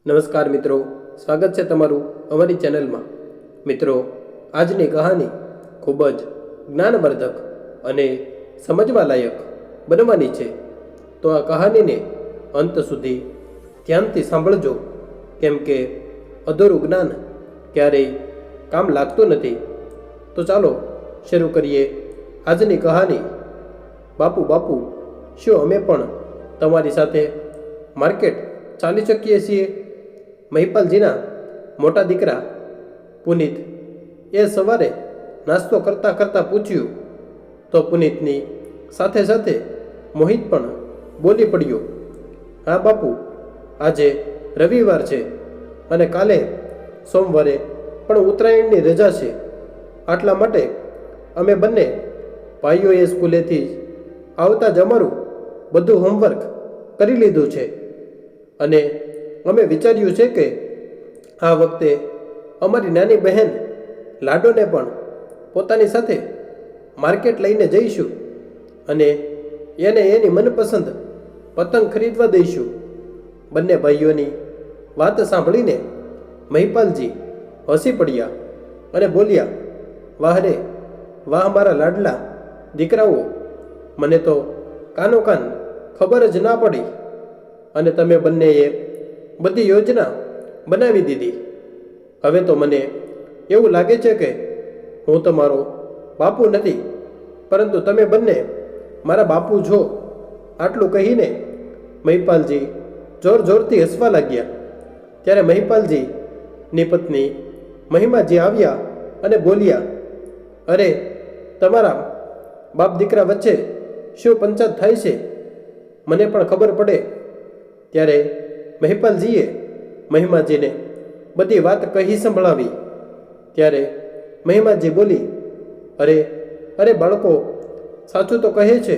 નમસ્કાર મિત્રો, સ્વાગત છે તમારું અમારી ચેનલમાં। મિત્રો, આજની કહાની ખૂબ જ જ્ઞાનવર્ધક અને સમજવા લાયક બનવાની છે, તો આ કહાનીને અંત સુધી ધ્યાનથી સાંભળજો, કેમ કે અધૂરું જ્ઞાન ક્યારેય કામ લાગતું નથી। તો ચાલો શરૂ કરીએ આજની કહાની। બાપુ બાપુ, શું અમે પણ તમારી સાથે માર્કેટ ચાલી શકીએ છીએ? મહિપાલજીના મોટા દીકરા પુનિત એ સવારે નાસ્તો કરતાં કરતાં પૂછ્યું, તો પુનિતની સાથે સાથે મોહિત પણ બોલી પડ્યો, હા બાપુ, આજે રવિવાર છે અને કાલે સોમવારે પણ ઉત્તરાયણની રજા છે, આટલા માટે અમે બંને ભાઈઓએ સ્કૂલેથી આવતા જ અમારું બધું હોમવર્ક કરી લીધું છે અને અમે વિચાર્યું છે કે આ વખતે અમારી નાની બહેન લાડોને પણ પોતાની સાથે માર્કેટ લઈને જઈશું અને એને એની મનપસંદ પતંગ ખરીદવા દઈશું। બંને ભાઈઓની વાત સાંભળીને મહિપાલજી હસી પડ્યા અને બોલ્યા, વાહ રે વાહ મારા લાડલા દીકરાઓ, મને તો કાનો કાન ખબર જ ના પડી અને તમે બંનેએ બધી યોજના બનાવી દીધી। હવે તો મને એવું લાગે છે કે હું તમારો બાપુ નથી, પરંતુ તમે બંને મારા બાપુ છો। આટલું કહીને મહિપાલજી જોર જોરથી હસવા લાગ્યા। ત્યારે મહિપાલજીની પત્ની મહિમાજી આવ્યા અને બોલ્યા, અરે, તમારા બાપ દીકરા વચ્ચે શું પંચાયત થાય છે? મને પણ ખબર પડે। ત્યારે મહિપાલજીએ મહિમાજીને બધી વાત કહી સંભળાવી। ત્યારે મહિમાજી બોલી, અરે અરે બાળકો, સાચું તો કહે છે,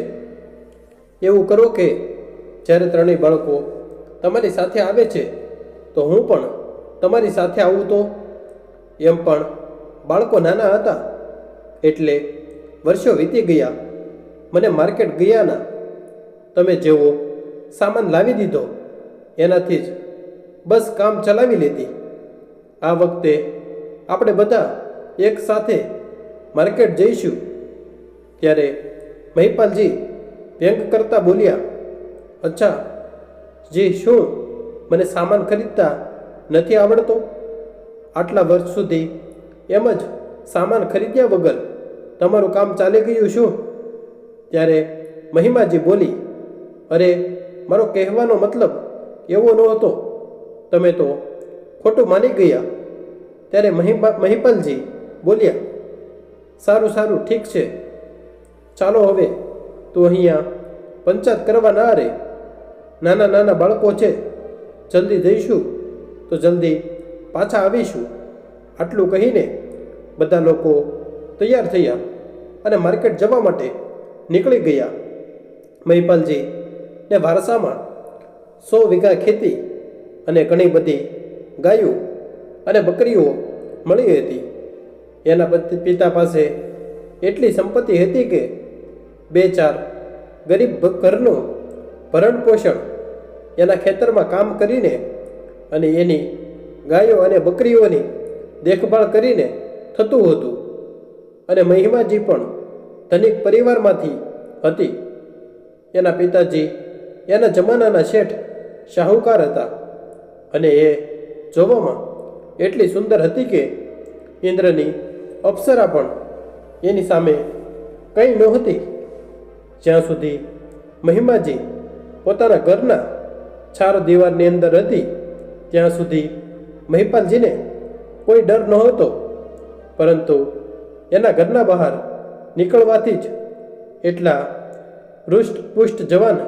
એવું કરો કે જ્યારે ત્રણેય બાળકો તમારી સાથે આવે છે તો હું પણ તમારી સાથે આવું તો? એમ પણ બાળકો નાના હતા એટલે વર્ષો વીતી ગયા, મને માર્કેટ ગયાના તમે જેવો સામાન લાવી દીધો એનાથી જ બસ કામ ચલાવી લેતી। આ વખતે આપણે બધા એક સાથે માર્કેટ જઈશું। ત્યારે મહિપાલજી વ્યંગ કરતા બોલ્યા, અચ્છા જી, શું મને સામાન ખરીદતા નથી આવડતો? આટલા વર્ષ સુધી એમ જ સામાન ખરીદ્યા વગર તમારું કામ ચાલી ગયું શું? ત્યારે મહિમાજી બોલી, અરે, મારો કહેવાનો મતલબ એવો નહોતો, તમે તો ખોટું માની ગયા। ત્યારે મહિપાલજી બોલ્યા, સારું સારું, ઠીક છે, ચાલો હવે તું અહીંયા પંચાયત કરવા ના રહે, નાના નાના બાળકો છે, જલ્દી જઈશું તો જલ્દી પાછા આવીશું। આટલું કહીને બધા લોકો તૈયાર થયા અને માર્કેટ જવા માટે નીકળી ગયા। મહિપાલજી ને વારસામાં 100 વીઘા ખેતી અને ઘણી બધી ગાયો અને બકરીઓ મળી હતી। એના પિતા પાસે એટલી સંપત્તિ હતી કે 2-4 ગરીબ ઘરનું ભરણ પોષણ એના ખેતરમાં કામ કરીને અને એની ગાયો અને બકરીઓની દેખભાળ કરીને થતું હતું। અને મહિમાજી પણ ધનિક પરિવારમાંથી હતી। એના પિતાજી એના જમાનાના શેઠ શાહુકાર હતા અને એ જોવામાં એટલી સુંદર હતી કે ઇન્દ્રની અપ્સરા પણ એની સામે કંઈ નહોતી। જ્યાં સુધી મહિમાજી પોતાના ઘરના ચાર દીવારની અંદર હતી ત્યાં સુધી મહિપાલજીને કોઈ ડર નહોતો, પરંતુ એના ઘરના બહાર નીકળવાથી જ એટલા હૃષ્ટપુષ્ટ જવાન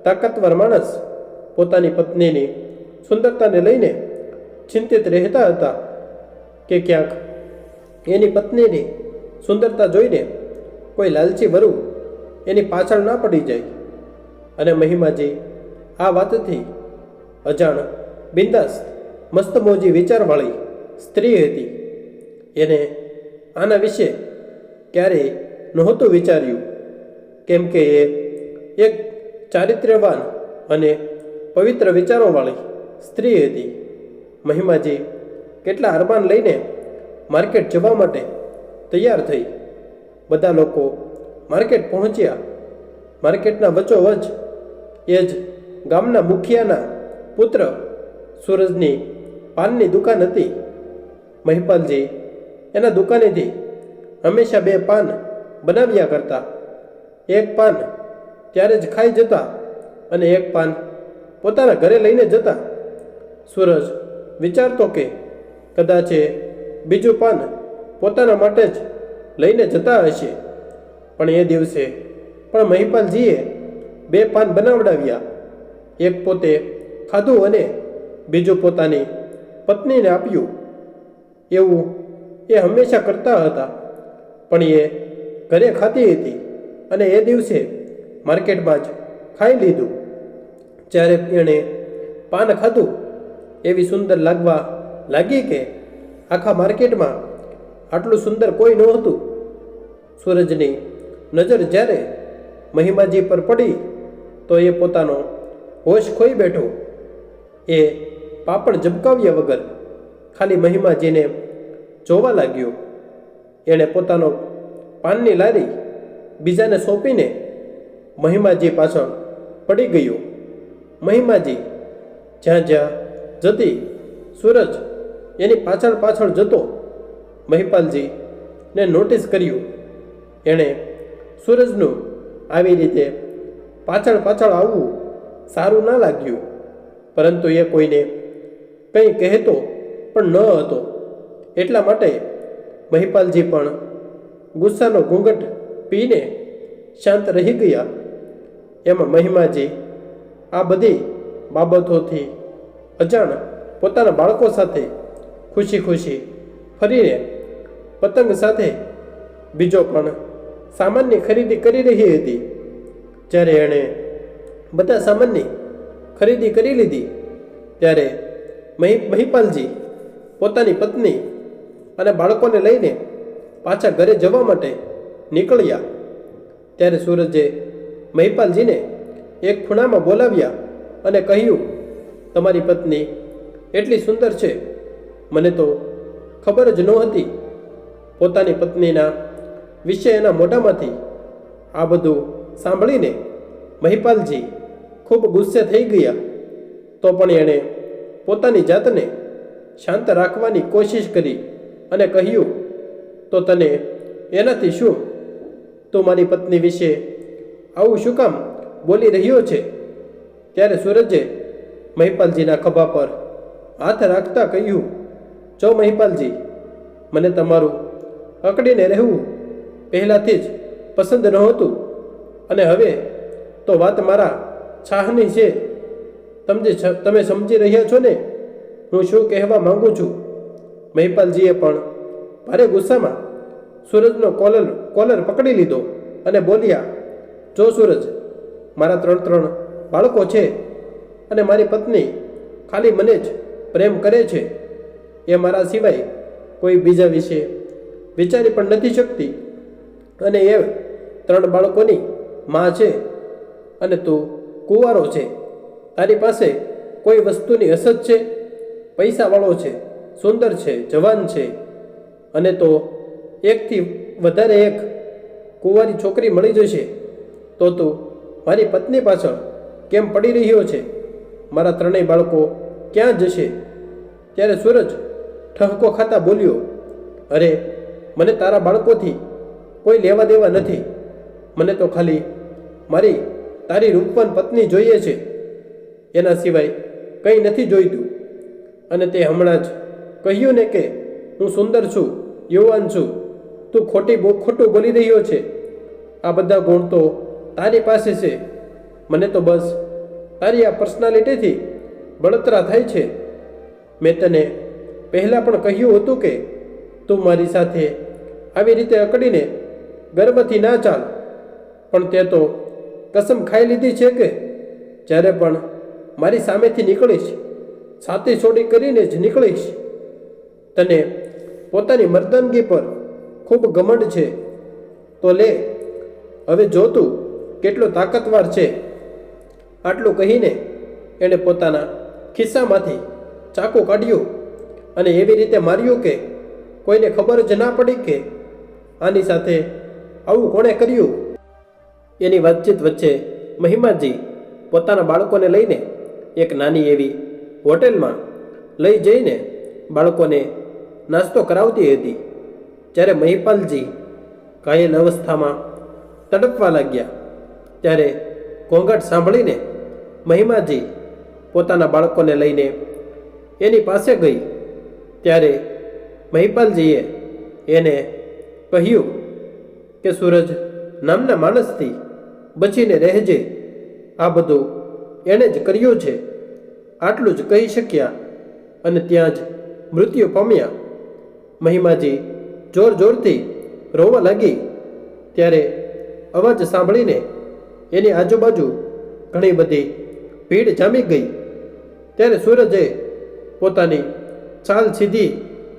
તાકાતવર માણસ પોતાની પત્નીની સુંદરતાને લઈને ચિંતિત રહેતા હતા કે ક્યાંક એની પત્નીની સુંદરતા જોઈને કોઈ લાલચી વરુ એની પાછળ ના પડી જાય। અને મહિમાજી આ વાતથી અજાણ, બિંદાસ, મસ્તમોજી વિચારવાળી સ્ત્રી હતી। એને આના વિશે ક્યારેય નહોતું વિચાર્યું, કેમ કે એ એક ચારિત્ર્યવાન અને પવિત્ર વિચારોવાળી સ્ત્રી હતી। મહિમાજી કેટલા અરમાન લઈને માર્કેટ જવા માટે તૈયાર થઈ. બધા લોકો માર્કેટ પહોંચ્યા. માર્કેટના વચ્ચોવચ એ જ ગામના મુખિયાના પુત્ર સૂરજની પાનની દુકાન હતી. મહિપાલજી એના દુકાનેથી હંમેશા 2 પાન બનાવ્યા કરતા. એક પાન ત્યારે જ ખાઈ જતા અને એક પાન પોતાના ઘરે લઈને જતા. સૂરજ વિચારતો કે કદાચ એ બીજું પાન પોતાના માટે જ લઈને જતા હશે. પણ એ દિવસે પણ મહિપાલજીએ 2 પાન બનાવડાવ્યા. એક પોતે ખાધું અને બીજું પોતાની પત્નીને આપ્યું. એવું એ હંમેશા કરતા હતા. પણ એ ઘરે ખાતી હતી અને એ દિવસે માર્કેટમાં જ ખાઈ લીધું. જ્યારે એણે પાન ખાધું એવી સુંદર લાગવા લાગી કે આખા માર્કેટમાં આટલું સુંદર કોઈ નહોતું. સૂરજની નજર જ્યારે મહિમાજી પર પડી તો એ પોતાનો હોશ ખોઈ બેઠો. એ પાપડ ઝબકાવ્યા વગર ખાલી મહિમાજીને જોવા લાગ્યો. એણે પોતાનો પાનની લારી બીજાને સોંપીને મહિમાજી પાછળ પડી ગયો. મહિમાજી જ્યાં જ્યાં જતી સૂરજ એની પાછળ પાછળ જતો. મહિપાલજીને નોટિસ કર્યું. એણે સૂરજનું આવી રીતે પાછળ પાછળ આવવું સારું ના લાગ્યું. પરંતુ એ કોઈને કંઈ કહેતો પણ ન હતો. એટલા માટે મહિપાલજી પણ ગુસ્સાનો ઘૂંઘટ પીને શાંત રહી ગયા. એમાં મહિમાજી આ બધી બાબતોથી અજાણ પોતાના બાળકો સાથે ખુશી ખુશી ફરીને પતંગ સાથે બીજો પણ સામાનની ખરીદી કરી રહી હતી. જ્યારે એણે બધા સામાનની ખરીદી કરી લીધી ત્યારે મહિપાલજી પોતાની પત્ની અને બાળકોને લઈને પાછા ઘરે જવા માટે નીકળ્યા. ત્યારે સૂરજે મહિપાલજીને એક ખૂણામાં બોલાવ્યા અને કહ્યું, તમારી પત્ની એટલી સુંદર છે, મને તો ખબર જ નહોતી. પોતાની પત્નીના વિશે એના મોઢામાંથી આ બધું સાંભળીને મહિપાલજી ખૂબ ગુસ્સે થઈ ગયા. તો પણ એણે પોતાની જાતને શાંત રાખવાની કોશિશ કરી અને કહ્યું, તો તને એનાથી શું? તું મારી પત્ની વિશે આવું શું કામ બોલી રહ્યો છે? ત્યારે સૂરજે મહિપાલજીના ખભા પર હાથ રાખતા કહ્યું, જો મહિપાલજી, મને તમારું અકડીને રહેવું પહેલાંથી જ પસંદ નહોતું અને હવે તો વાત મારા છાહની છે. તમે સમજી રહ્યા છો ને હું શું કહેવા માંગુ છું? મહિપાલજીએ પણ ભારે ગુસ્સામાં સૂરજનો કોલર પકડી લીધો અને બોલ્યા, જો સૂરજ, મારા 3 બાળકો છે અને મારી પત્ની ખાલી મને જ પ્રેમ કરે છે. એ મારા સિવાય કોઈ બીજા વિશે વિચારી પણ નથી શકતી અને એ 3 બાળકોની માં છે અને તું કુંવારો છે. તારી પાસે કોઈ વસ્તુની અસત છે, પૈસાવાળો છે, સુંદર છે, જવાન છે અને તો એકથી વધારે એક કુંવારી છોકરી મળી જશે તો તું મારી પત્ની પાછળ કેમ પડી રહ્યો છે? મારા 3 બાળકો ક્યાં જશે? ત્યારે સૂરજ ઠહકો ખાતા બોલ્યો, અરે, મને તારા બાળકોથી કોઈ લેવા દેવા નથી. મને તો ખાલી તારી રૂપવાન પત્ની જોઈએ છે. એના સિવાય કંઈ નથી જોઈતું. અને તે હમણાં જ કહ્યું ને કે હું સુંદર છું, યુવાન છું. તું ખોટું બોલી રહ્યો છે. આ બધા ગુણ તો તારી પાસે છે. મને તો બસ તારી આ પર્સનાલિટીથી બળતરા થાય છે. મેં તને પહેલાં પણ કહ્યું હતું કે તું મારી સાથે આવી રીતે અકડીને ગર્વથી ના ચાલ. પણ તે તો કસમ ખાઈ લીધી છે કે જ્યારે પણ મારી સામેથી નીકળીશ, છાતી છોડી કરીને જ નીકળીશ. તને પોતાની મર્દાનગી પર ખૂબ ઘમંડ છે. તો લે, હવે જો તું કેટલો તાકાતવાર છે. આટલું કહીને એણે પોતાના ખિસ્સામાંથી ચાકુ કાઢ્યું અને એવી રીતે માર્યું કે કોઈને ખબર જ ના પડી કે આની સાથે આવું કોણે કર્યું. એની વાતચીત વચ્ચે મહિમાજી પોતાના બાળકોને લઈને એક નાની એવી હોટેલમાં લઈ જઈને બાળકોને નાસ્તો કરાવતી હતી. જ્યારે મહિપાલજી ઘાયલ અવસ્થામાં તડપવા લાગ્યા ત્યારે ઘોંઘાટ સાંભળીને મહિમાજી પોતાના બાળકોને લઈને એની પાસે ગઈ. ત્યારે મહિપાલજીએ એને કહ્યું કે સૂરજ નામના માણસથી બચીને રહેજે, આ બધું એણે જ કર્યું છે. આટલું જ કહી શક્યા અને ત્યાં જ મૃત્યુ પામ્યા. મહિમાજી જોર જોરથી રોવા લાગી. ત્યારે અવાજ સાંભળીને એની આજુબાજુ ઘણી બધી ભીડ જામી ગઈ. ત્યારે સૂરજે પોતાની ચાલ સીધી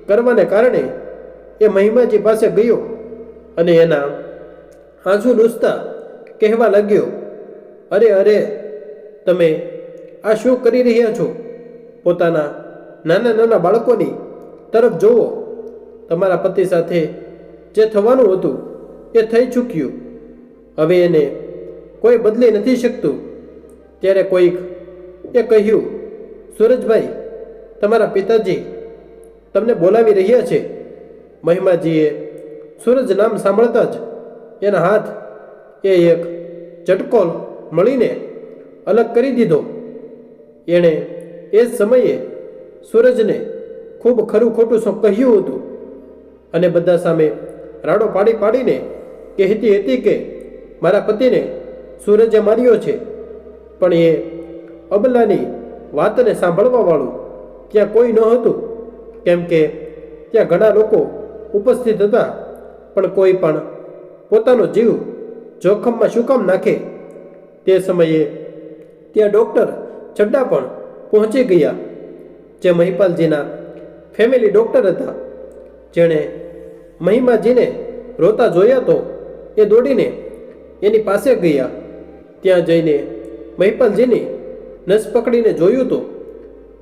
કરવાને કારણે એ મહિમાજી પાસે ગયો અને એના આંસુ લૂછતા કહેવા લાગ્યો, અરે અરે, તમે આ શું કરી રહ્યા છો? પોતાના નાના નાના બાળકોની તરફ જુઓ. તમારા પતિ સાથે જે થવાનું હતું એ થઈ ચૂક્યું. હવે એને કોઈ બદલી નથી શકતું. ત્યારે કોઈક એ કહ્યું, સૂરજભાઈ, તમારા પિતાજી તમને બોલાવી રહ્યા છે. મહિમાજીએ સૂરજ નામ સાંભળતા જ એના હાથ એ એક ઝટકો મળીને અલગ કરી દીધો. એણે એ જ સમયે સૂરજને ખૂબ ખરું ખોટું કહ્યું હતું અને બધા સામે રાડો પાડી પાડીને કહેતી હતી કે મારા પતિને સૂરજે માર્યો છે. પણ એ અબલાની વાતને સાંભળવાવાળું ત્યાં કોઈ ન હતું, કેમ કે ત્યાં ઘણા લોકો ઉપસ્થિત હતા. પણ કોઈ પણ પોતાનો જીવ જોખમમાં શું કામ નાખે? તે સમયે ત્યાં ડૉક્ટર ચડ્ડા પણ પહોંચી ગયા, જે મહિપાલજીના ફેમિલી ડૉક્ટર હતા. જેણે મહિમાજીને રોતા જોયા તો એ દોડીને એની પાસે ગયા. ત્યાં જઈને મહિપાલજીની નસ પકડીને જોયું તો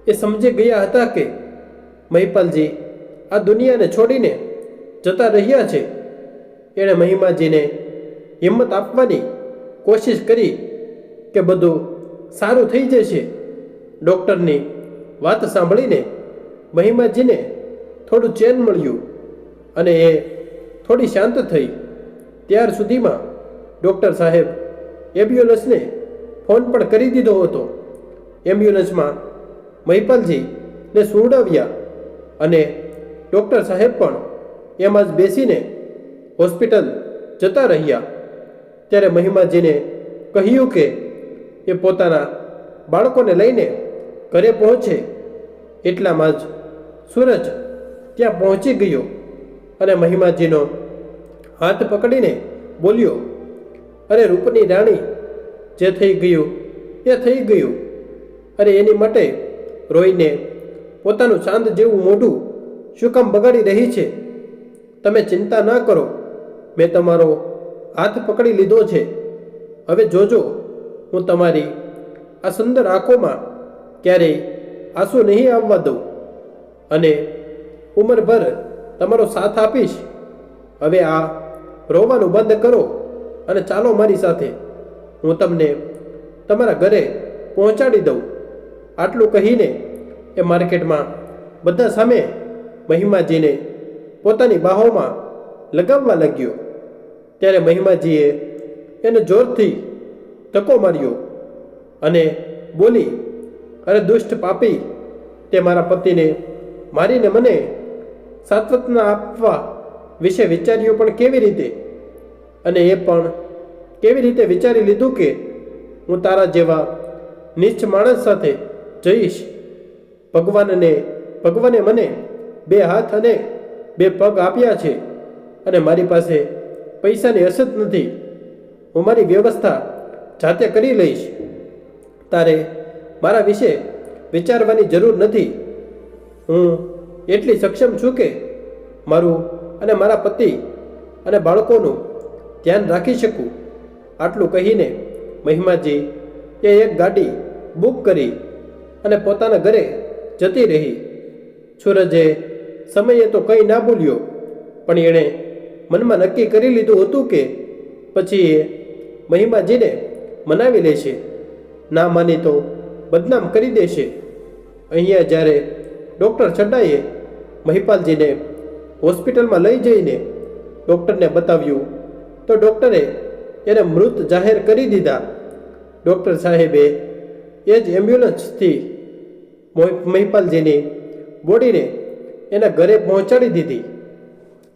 એ સમજી ગયા હતા કે મહિપાલજી આ દુનિયાને છોડીને જતા રહ્યા છે. એણે મહિમાજીને હિંમત આપવાની કોશિશ કરી કે બધું સારું થઈ જશે. ડૉક્ટરની વાત સાંભળીને મહિમાજીને થોડું ચેન મળ્યું અને એ થોડી શાંત થઈ. ત્યાર સુધીમાં ડૉક્ટર સાહેબ એમ્બ્યુલન્સને ફોન પણ કરી દીધો હતો. એમ્બ્યુલન્સમાં મહિપાલજીને સુવડાવ્યા અને ડૉક્ટર સાહેબ પણ એમાં જ બેસીને હોસ્પિટલ જતા રહ્યા. ત્યારે મહિમાજીને કહ્યું કે એ પોતાના બાળકોને લઈને ઘરે પહોંચે. એટલામાં જ સૂરજ ત્યાં પહોંચી ગયો અને મહિમાજીનો હાથ પકડીને બોલ્યો, અરે રૂપની રાણી, જે થઈ ગયું એ થઈ ગયું. અરે એની માટે રોઈને પોતાનું ચાંદ જેવું મોઢું શું કામ બગાડી રહી છે? તમે ચિંતા ના કરો, મેં તમારો હાથ પકડી લીધો છે. હવે જોજો, હું તમારી આ સુંદર આંખોમાં ક્યારેય આંસુ નહીં આવવા દઉં અને ઉંમરભર તમારો સાથ આપીશ. હવે આ રોવાનું બંધ કરો અને ચાલો મારી સાથે, હું તમને તમારા ઘરે પહોંચાડી દઉં. આટલું કહીને એ માર્કેટમાં બધા સામે મહિમાજીને પોતાની બાહોમાં લગાવવા લાગ્યો. ત્યારે મહિમાજીએ એને જોરથી ધક્કો માર્યો અને બોલી, અરે દુષ્ટ પાપી, તે મારા પતિને મારીને મને સાત્વતના આપવા વિશે વિચાર્યું પણ કેવી રીતે? અને એ પણ કેવી રીતે વિચારી લીધું કે હું તારા જેવા નીચ માણસ સાથે જઈશ? ભગવાને મને 2 હાથ અને 2 પગ આપ્યા છે અને મારી પાસે પૈસાની અછત નથી. હું મારી વ્યવસ્થા જાતે કરી લઈશ. તારે મારા વિશે વિચારવાની જરૂર નથી. હું એટલી સક્ષમ છું કે મારું અને મારા પતિ અને બાળકોનું ધ્યાન રાખી શકું. આટલું કહીને મહિમાજી એ 1 ગાડી બુક કરી અને પોતાના ઘરે જતી રહી. ત્યારે મહિમાજીને ઘણી બધી ચિંતા થઈ. કેમ કે ત્યાં ડૉક્ટર ચડ્ડા પણ પહોંચી ગયા હતા. જે મહિમાજીના ફેમિલી ડૉક્ટર હતા. જેણે મહિપાલજીને પોતાનું ચાંદ જેવું મોઢું શું કામ બગાડી રહી છે? સૂરજે સમયે તો કંઈ ના બોલ્યો, પણ એણે મનમાં નક્કી કરી લીધું હતું કે પછી એ મહિમાજીને મનાવી લેશે, ના માની તો બદનામ કરી દેશે. અહીંયા જ્યારે ડૉક્ટર છટાએ મહિપાલજીને હોસ્પિટલમાં લઈ જઈને ડૉક્ટરને બતાવ્યું તો ડૉક્ટરે એને મૃત જાહેર કરી દીધા. ડૉક્ટર સાહેબે એ જ એમ્બ્યુલન્સથી મહિપાલજીની બોડીને એના ઘરે પહોંચાડી દીધી.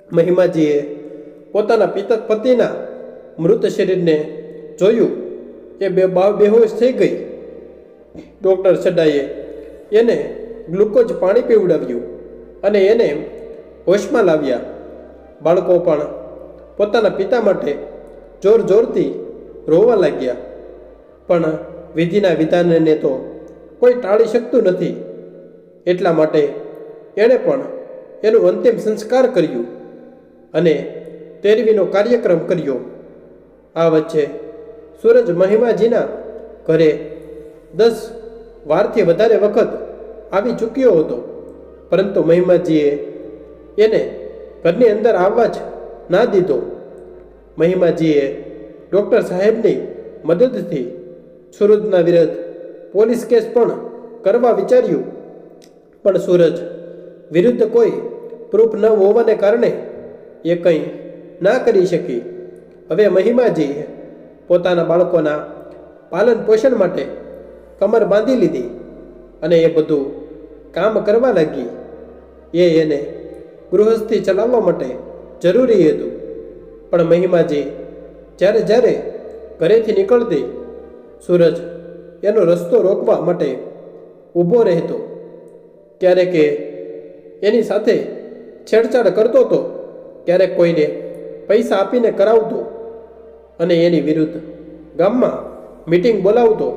મહિમાજીએ પોતાના પતિના મૃત શરીરને જોયું. એ બેહોશ થઈ ગઈ. ડૉક્ટર છટાએ એને ગ્લુકોઝ પાણી પીવડાવ્યું અને એને હોશમાં લાવ્યા. બાળકો પણ પોતાના પિતા માટે જોર જોરથી રોવા લાગ્યા. પણ વિધિના વિધાનને તો કોઈ ટાળી શકતું નથી. એટલા માટે એણે પણ એનું અંતિમ સંસ્કાર કર્યું અને તેરવીનો કાર્યક્રમ કર્યો. આ વચ્ચે સૂરજ મહિમાજીના ઘરે 10 વારથી વધારે વખત આવી ચૂક્યો હતો, પરંતુ મહિમાજીએ એને ઘરની અંદર આવવા જ ના દીધો. મહિમાજીએ ડૉક્ટર સાહેબની મદદથી સૂરજના વિરુદ્ધ પોલીસ કેસ પણ કરવા વિચાર્યું, પણ સૂરજ વિરુદ્ધ કોઈ પ્રૂફ ન હોવાને કારણે એ કંઈ ના કરી શકી. હવે મહિમાજી પોતાના બાળકોના પાલન પોષણ માટે કમર બાંધી લીધી અને એ બધું કામ કરવા લાગી. એને ગૃહસ્થી ચલાવવા માટે જરૂરી હતું. પણ મહિમાજી જ્યારે જ્યારે ઘરેથી નીકળતી, સૂરજ એનો રસ્તો રોકવા માટે ઊભો રહેતો. ક્યારેક એની સાથે છેડછાડ કરતો હતો, ક્યારેક કોઈને પૈસા આપીને કરાવતો અને એની વિરુદ્ધ ગામમાં મીટિંગ બોલાવતો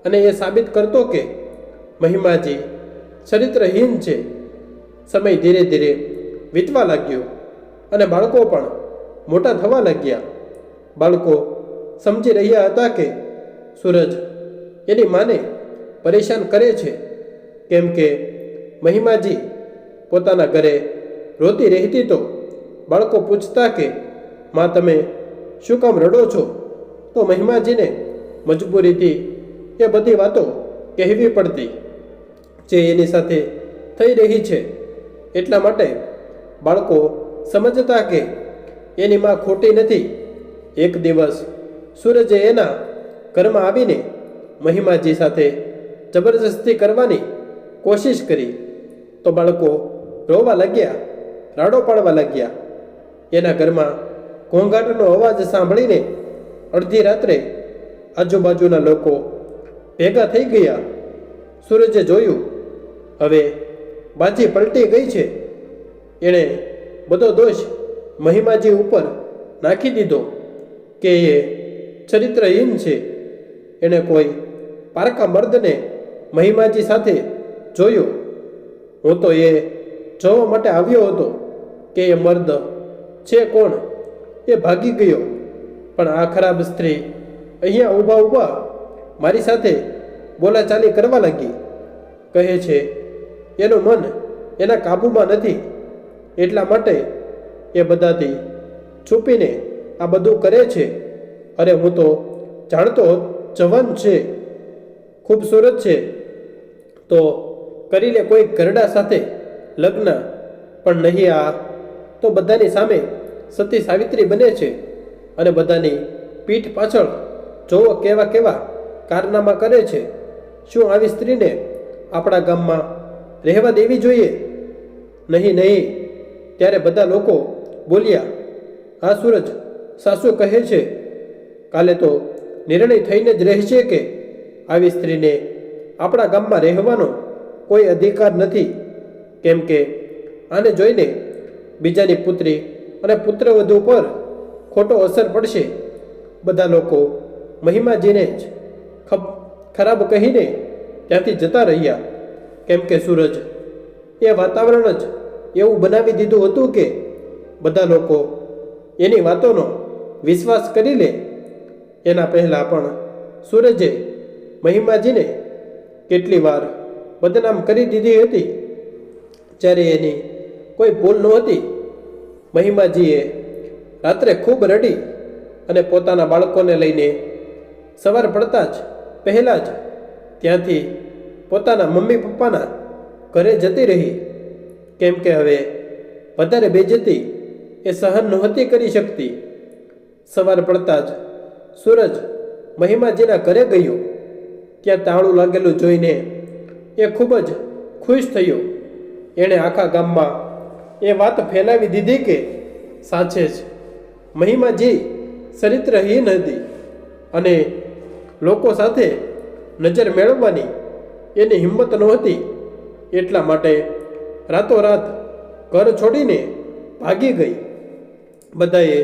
અને એ સાબિત કરતો કે મહિમાજી ચરિત્રહીન છે. સમય ધીરે ધીરે વીતવા લાગ્યો અને બાળકો પણ મોટા થવા લાગ્યા. બાળકો સમજી રહ્યા હતા કે સૂરજ એની માને પરેશાન કરે છે, કેમ કે મહિમાજી પોતાના ઘરે રોતી રહેતી તો બાળકો પૂછતા કે માં તમે શું કામ રડો છો? તો મહિમાજીને મજબૂરીથી એ બધી વાતો કહેવી પડતી જે એની સાથે થઈ રહી છે. એટલા માટે બાળકો સમજતા કે એની માં ખોટી નથી. એક દિવસ સૂરજે એના ઘરમાં આવીને મહિમાજી સાથે જબરજસ્તી કરવાની કોશિશ કરી તો બાળકો રોવા લાગ્યા, રાડો પાડવા લાગ્યા. એના ઘરમાં ઘોંઘાટનો અવાજ સાંભળીને અડધી રાત્રે આજુબાજુના લોકો ભેગા થઈ ગયા. સૂરજે જોયું હવે બાજી પલટી ગઈ છે. એણે બધો દોષ મહિમાજી ઉપર નાખી દીધો કે એ ચરિત્રહીન છે. એણે કોઈ પારકા મર્દને મહિમાજી સાથે જોયો. હું તો એ જોવા માટે આવ્યો હતો કે એ મર્દ છે કોણ. એ ભાગી ગયો, પણ આ ખરાબ સ્ત્રી અહીંયા ઊભા ઊભા મારી સાથે બોલાચાલી કરવા લાગી. કહે છે એનું મન એના કાબૂમાં નથી, એટલા માટે એ બધાથી છુપીને આ બધું કરે છે. અરે હું તો જાણતો જવાન છે, ખૂબસૂરત છે, તો કરી લે કોઈ ગરડા સાથે લગ્ન, પણ નહીં. આ તો બધાની સામે સતી સાવિત્રી બને છે અને બધાની પીઠ પાછળ જોવો કેવા કેવા કારનામા કરે છે. શું આવી સ્ત્રીને આપણા ગામમાં રહેવા દેવી જોઈએ? નહીં નહીં. ત્યારે બધા લોકો બોલ્યા, હા સૂરજ સાસુ કહે છે, કાલે તો નિર્ણય થઈને જ રહેશે કે આવી સ્ત્રીને આપણા ગામમાં રહેવાનો કોઈ અધિકાર નથી, કેમ કે આને જોઈને બીજાની પુત્રી અને પુત્રવધુ પર ખોટો અસર પડશે. બધા લોકો મહિમાજીને જ ખરાબ કહીને ત્યાંથી જતા રહ્યા, કેમ કે સૂરજ એ વાતાવરણ જ એવું બનાવી દીધું હતું કે બધા લોકો એની વાતોનો વિશ્વાસ કરી લે. એના પહેલાં પણ સૂરજે મહિમાજીને કેટલી વાર બદનામ કરી દીધી હતી. જ્યારે એની કોઈ ભૂલ નહોતી. મહિમાજીએ રાત્રે ખૂબ રડી અને પોતાના બાળકોને લઈને સવાર પડતા જ પહેલાં જ ત્યાંથી પોતાના મમ્મી પપ્પાના ઘરે જતી રહી, કેમ કે હવે વધારે બેઇજ્જતી એ સહન નહોતી કરી શકતી. સવાર પડતા જ સૂરજ મહિમાજીના ઘરે ગયો. ત્યાં તાળું લાગેલું જોઈને એ ખૂબ જ ખુશ થયો. એણે આખા ગામમાં એ વાત ફેલાવી દીધી કે સાચે જ મહિમાજી ચરિત્રહીન હતી અને લોકો સાથે નજર મેળવવાની એની હિંમત નહોતી. એટલા માટે રાતોરાત ઘર છોડીને ભાગી ગઈ. બધાએ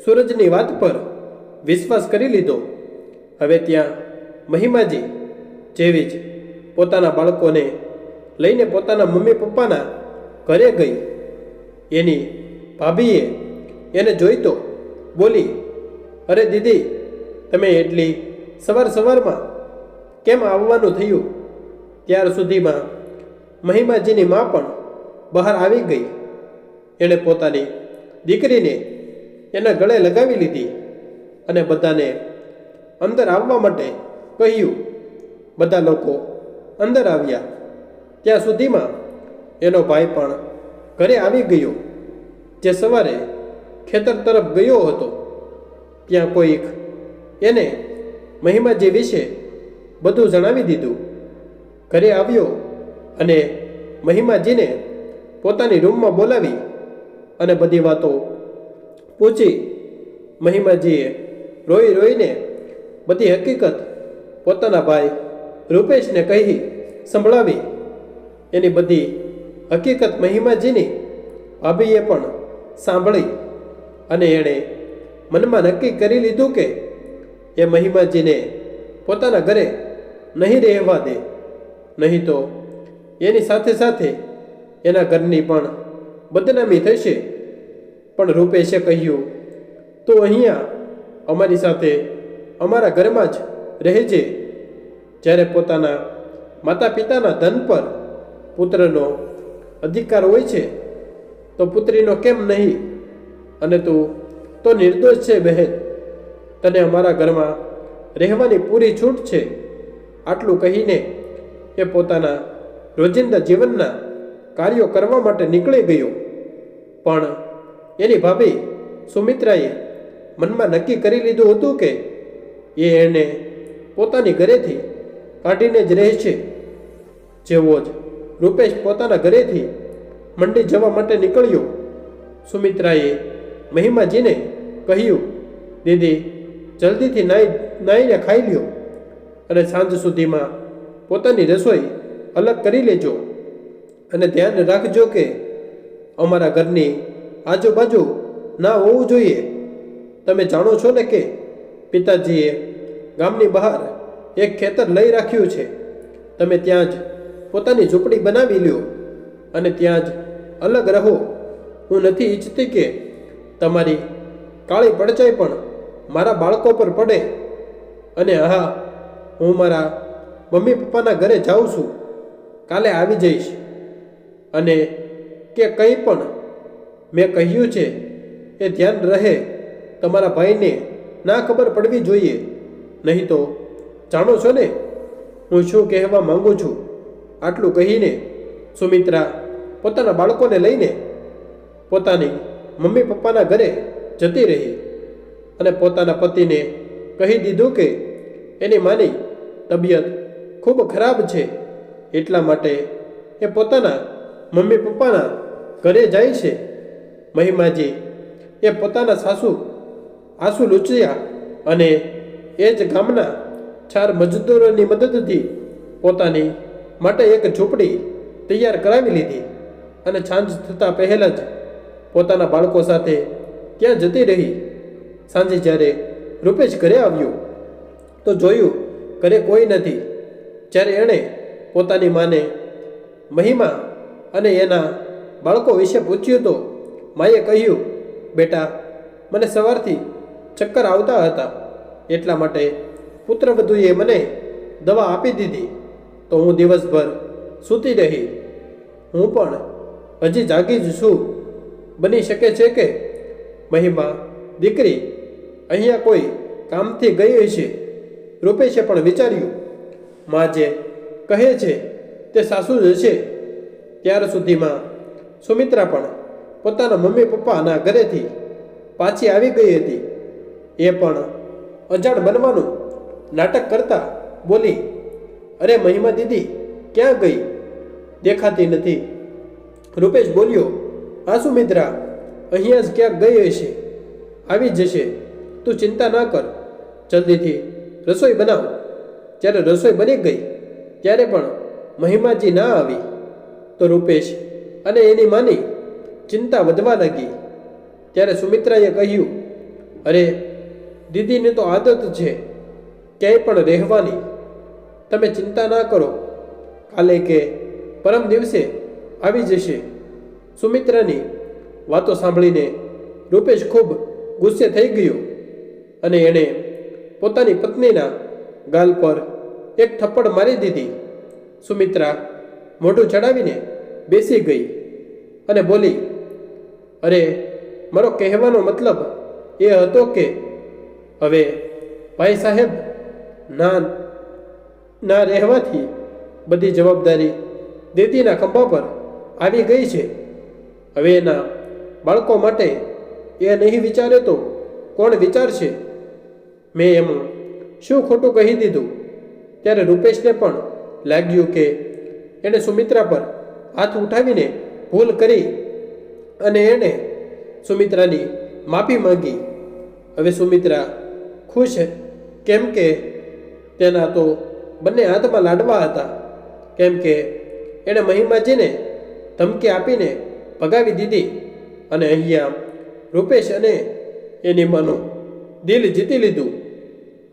સૂરજની વાત પર વિશ્વાસ કરી લીધો. હવે ત્યાં મહિમાજી જેવી જ પોતાના બાળકોને લઈને પોતાના મમ્મી પપ્પાના ઘરે ગઈ. એની ભાભીએ એને જોઈ તો બોલી, અરે દીદી, તમે એટલી સવારમાં કેમ આવવાનું થયું? ત્યાર સુધીમાં મહિમાજીની મા પણ બહાર આવી ગઈ. એણે પોતાની દીકરીને એના ગળે લગાવી લીધી અને બધાને અંદર આવવા માટે કહ્યું. બધા લોકો અંદર આવ્યા. ત્યાં સુધીમાં એનો ભાઈ પણ ઘરે આવી ગયો, જે સવારે ખેતર તરફ ગયો હતો. ત્યાં કોઈક એને મહિમાજી વિશે બધું જણાવી દીધું. ઘરે આવ્યો અને મહિમાજીને પોતાની રૂમમાં બોલાવી અને બધી વાતો પૂછી. મહિમાજીએ રોઈને બધી હકીકત પોતાના ભાઈ રૂપેશને કહી સંભળાવી. એની બધી હકીકત મહિમાજીની ભાભીએ પણ સાંભળી અને એણે મનમાં નક્કી કરી લીધું કે એ મહિમાજીને પોતાના ઘરે નહીં રહેવા દે, નહીં તો એની સાથે સાથે એના ઘરની પણ બદનામી થશે. પણ રૂપેશે કહ્યું, તો અહીંયા અમારી સાથે અમારા ઘરમાં જ રહેજે. જ્યારે પોતાના માતા પિતાના ધન પર પુત્રનો અધિકાર હોય છે તો પુત્રીનો કેમ નહીં? અને તું તો નિર્દોષ છે બહેન, તને અમારા ઘરમાં રહેવાની પૂરી છૂટ છે. આટલું કહીને એ પોતાના રોજિંદા જીવનના કાર્યો કરવા માટે નીકળી ગયો. પણ એની ભાભી સુમિત્રાએ મનમાં નક્કી કરી લીધું હતું કે એને પોતાની ઘરેથી કાઢીને જ રહેશે. જેવો જ રૂપેશ પોતાના ઘરેથી મંડી જવા માટે નીકળ્યો, સુમિત્રાએ મહિમાજીને કહ્યું, દીદી, જલ્દીથી નાઈને ખાઈ લ્યો અને સાંજ સુધીમાં પોતાની રસોઈ અલગ કરી લેજો. અને ધ્યાન રાખજો કે અમારા ઘરની આજુબાજુ ના હોવું જોઈએ. તમે જાણો છો ને કે પિતાજીએ ગામની બહાર એક ખેતર લઈ રાખ્યું છે. તમે ત્યાં જ પોતાની ઝૂંપડી બનાવી લ્યો અને ત્યાં જ અલગ રહો. હું નથી ઈચ્છતી કે તમારી કાળી પડચાઈ પણ મારા બાળકો પર પડે. અને હા, હું મારા મમ્મી પપ્પાના ઘરે જાઉં છું. કાલે આવી જઈશ. અને કે કંઈ પણ મેં કહ્યું છે એ ધ્યાન રહે. તમારા ભાઈને ના ખબર પડવી જોઈએ, નહીં તો જાણો છો ને હું શું કહેવા માંગુ છું. આટલું કહીને સુમિત્રા પોતાના બાળકોને લઈને પોતાની મમ્મી પપ્પાના ઘરે જતી રહી અને પોતાના પતિને કહી દીધું કે એની માની તબિયત ખૂબ ખરાબ છે, એટલા માટે એ પોતાના મમ્મી પપ્પાના ઘરે જાય છે. મહિમાજી એ પોતાના આંસુ લૂછ્યા અને એ જ ગામના 4 મજદૂરોની મદદથી પોતાની માટે એક ઝૂંપડી તૈયાર કરાવી લીધી અને સાંજ થતાં પહેલાં જ પોતાના બાળકો સાથે ત્યાં જતી રહી. સાંજે જ્યારે રૂપેશ ઘરે આવ્યો તો જોયું ઘરે કોઈ નથી. જ્યારે એણે પોતાની માને મહિમા અને એના બાળકો વિશે પૂછ્યું તો માએ કહ્યું, બેટા, મને સવારથી ચક્કર આવતા હતા, એટલા માટે પુત્રવધુએ મને દવા આપી દીધી તો હું દિવસભર સૂતી રહી. હું પણ હજી જાગી જ છું. બની શકે છે કે મહિમા દીકરી અહીંયા કોઈ કામથી ગઈ હશે. રૂપેશે પણ વિચાર્યું, માં જે કહે છે તે સાસુ જ હશે. ત્યાર સુધીમાં સુમિત્રા પણ પોતાના મમ્મી પપ્પાના ઘરેથી પાછી આવી ગઈ હતી. એ પણ અજાણ બનવાનું નાટક કરતા બોલી, અરે મહિમા દીદી ક્યાં ગઈ? દેખાતી નથી. રૂપેશ બોલ્યો, આ સુમિત્રા અહીંયા જ ક્યાંક ગઈ હશે, આવી જશે. તું ચિંતા ના કર, જલ્દીથી રસોઈ બનાવ. જ્યારે રસોઈ બની ગઈ ત્યારે પણ મહિમાજી ના આવી તો રૂપેશ અને એની માની ચિંતા વધવા લાગી. ત્યારે સુમિત્રાએ કહ્યું, અરે દીદીની તો આદત છે ક્યાંય પણ રહેવાની. તમે ચિંતા ના કરો, કાલે કે પરમ દિવસે આવી જશે. સુમિત્રાની વાતો સાંભળીને રૂપેશ ખૂબ ગુસ્સે થઈ ગયો અને એણે પોતાની પત્નીના ગાલ પર એક થપ્પડ મારી દીધી. સુમિત્રા મોઢું ચડાવીને બેસી ગઈ અને બોલી, અરે મારો કહેવાનો મતલબ એ હતો કે હવે ભાઈ સાહેબ ના રહેવાથી બધી જવાબદારી દીદીના ખંભા પર આવી ગઈ છે. હવે એના બાળકો માટે એ નહીં વિચારે તો કોણ વિચારશે? મેં એમ શું ખોટું કહી દીધું? ત્યારે રૂપેશને પણ લાગ્યું કે એણે સુમિત્રા પર હાથ ઉઠાવીને ભૂલ કરી અને એણે સુમિત્રાની માફી માંગી. હવે સુમિત્રા ખુશ, કેમ કે તેના તો બંને હાથમાં લાડવા હતા. કેમ કે એણે મહિમાજીને ધમકી આપીને ભગાવી દીધી અને અહીંયા રૂપેશ અને એની માનું દિલ જીતી લીધું.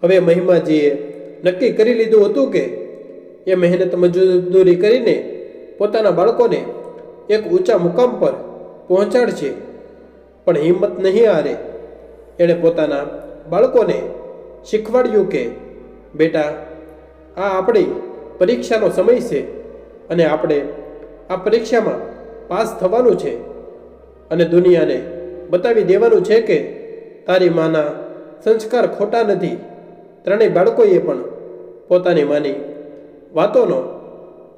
હવે મહિમાજીએ નક્કી કરી લીધું હતું કે એ મહેનત મજૂરી કરીને પોતાના બાળકોને એક ઊંચા મુકામ પર પહોંચાડશે, પણ હિંમત નહીં હારે. એણે પોતાના બાળકોને શીખવાડ્યું કે બેટા, આ આપણી પરીક્ષાનો સમય છે અને આપણે આ પરીક્ષામાં પાસ થવાનું છે અને દુનિયાને બતાવી દેવાનું છે કે તારી માના સંસ્કાર ખોટા નથી. ત્રણેય બાળકોએ પણ પોતાની માની વાતોનો